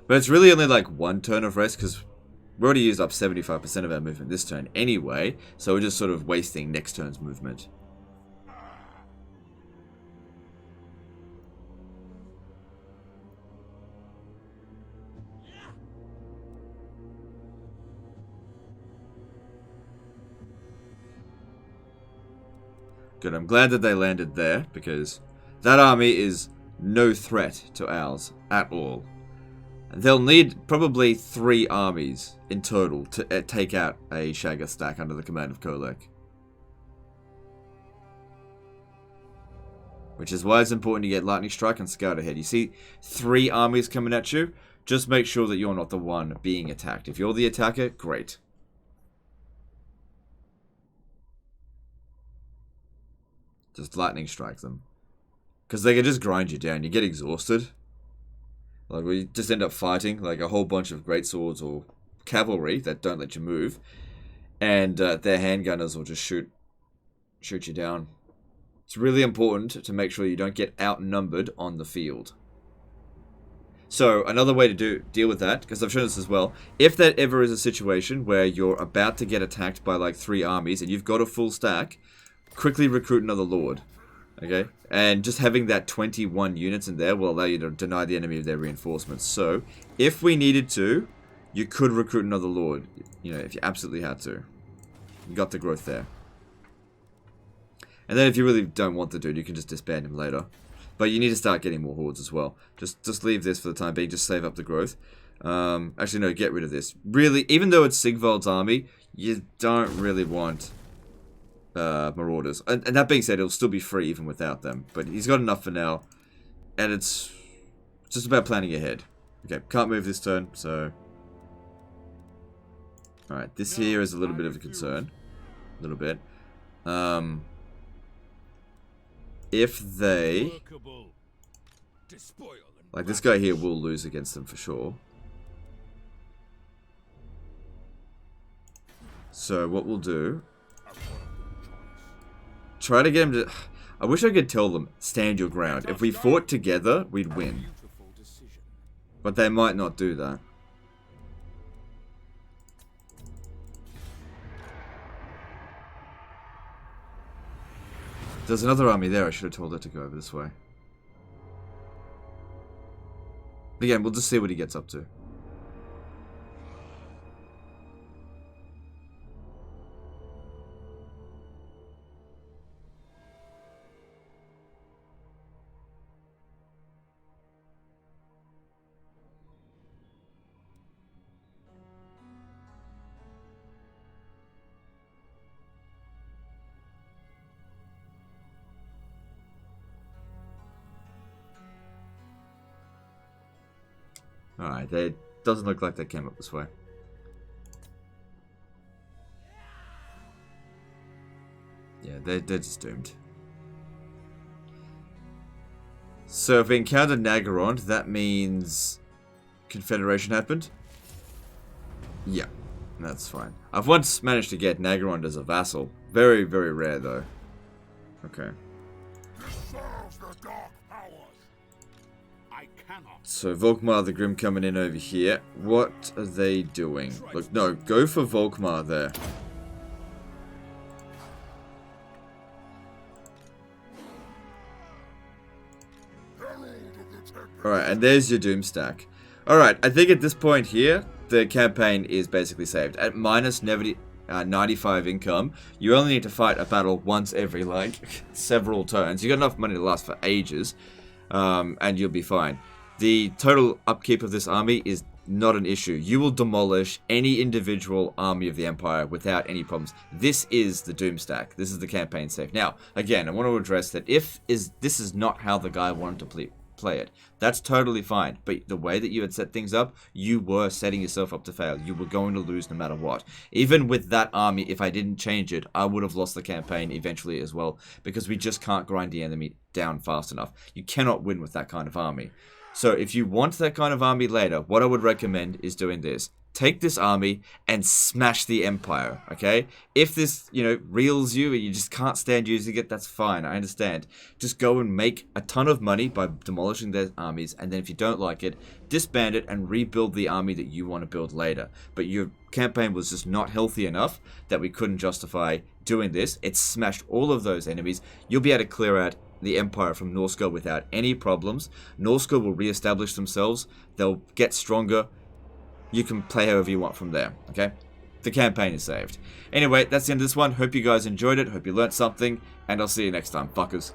But it's really only like 1 turn of rest, because we already used up 75% of our movement this turn anyway, so we're just sort of wasting next turn's movement. Good, I'm glad that they landed there, because that army is no threat to ours at all. They'll need probably 3 armies in total to take out a Shaggoth stack under the command of Kolek. Which is why it's important to get Lightning Strike and Scout ahead. You see 3 armies coming at you, just make sure that you're not the one being attacked. If you're the attacker, great. Just Lightning Strike them. Because they can just grind you down. You get exhausted. Like, we just end up fighting, like, a whole bunch of greatswords or cavalry that don't let you move. And their handgunners will just shoot you down. It's really important to make sure you don't get outnumbered on the field. So, another way to deal with that, because I've shown this as well, if that ever is a situation where you're about to get attacked by, like, 3 armies and you've got a full stack, quickly recruit another lord. Okay, and just having that 21 units in there will allow you to deny the enemy of their reinforcements. So, if we needed to, you could recruit another lord, you know, if you absolutely had to. You got the growth there. And then if you really don't want the dude, you can just disband him later. But you need to start getting more hordes as well. Just leave this for the time being, just save up the growth. Actually, no, get rid of this. Really, even though it's Sigvald's army, you don't really want Marauders. And that being said, it'll still be free even without them. But he's got enough for now. And it's just about planning ahead. Okay, can't move this turn, so... Alright, this here is a little bit of a concern. A little bit. If they... Like, this guy here will lose against them for sure. So, what we'll do... Try to get him to... I wish I could tell them, stand your ground. If we fought together, we'd win. But they might not do that. There's another army there. I should have told her to go over this way. Again, we'll just see what he gets up to. Alright, it doesn't look like they came up this way. Yeah, they're just doomed. So if we encounter Nagarond, that means Confederation happened? Yeah, that's fine. I've once managed to get Nagarond as a vassal. Very, very rare though. Okay. This serves the dark powers. I cannot. So Volkmar the Grim coming in over here. What are they doing? Look, no, go for Volkmar there. Alright, and there's your Doom stack. Alright, I think at this point here, the campaign is basically saved. At minus 95 income, you only need to fight a battle once every, like, several turns. You got enough money to last for ages, and you'll be fine. The total upkeep of this army is not an issue. You will demolish any individual army of the Empire without any problems. This is the Doom stack. This is the campaign save. Now, again, I want to address that this is not how the guy wanted to play it. That's totally fine. But the way that you had set things up, you were setting yourself up to fail. You were going to lose no matter what. Even with that army, if I didn't change it, I would have lost the campaign eventually as well. Because we just can't grind the enemy down fast enough. You cannot win with that kind of army. So if you want that kind of army later, what I would recommend is doing this. Take this army and smash the Empire, okay? If this, reels you and you just can't stand using it, that's fine, I understand. Just go and make a ton of money by demolishing their armies, and then if you don't like it, disband it and rebuild the army that you want to build later. But your campaign was just not healthy enough that we couldn't justify doing this. It smashed all of those enemies. You'll be able to clear out the Empire from Norsca without any problems. Norsca will re-establish themselves. They'll get stronger. You can play however you want from there, okay? The campaign is saved. Anyway, that's the end of this one. Hope you guys enjoyed it. Hope you learnt something. And I'll see you next time, fuckers.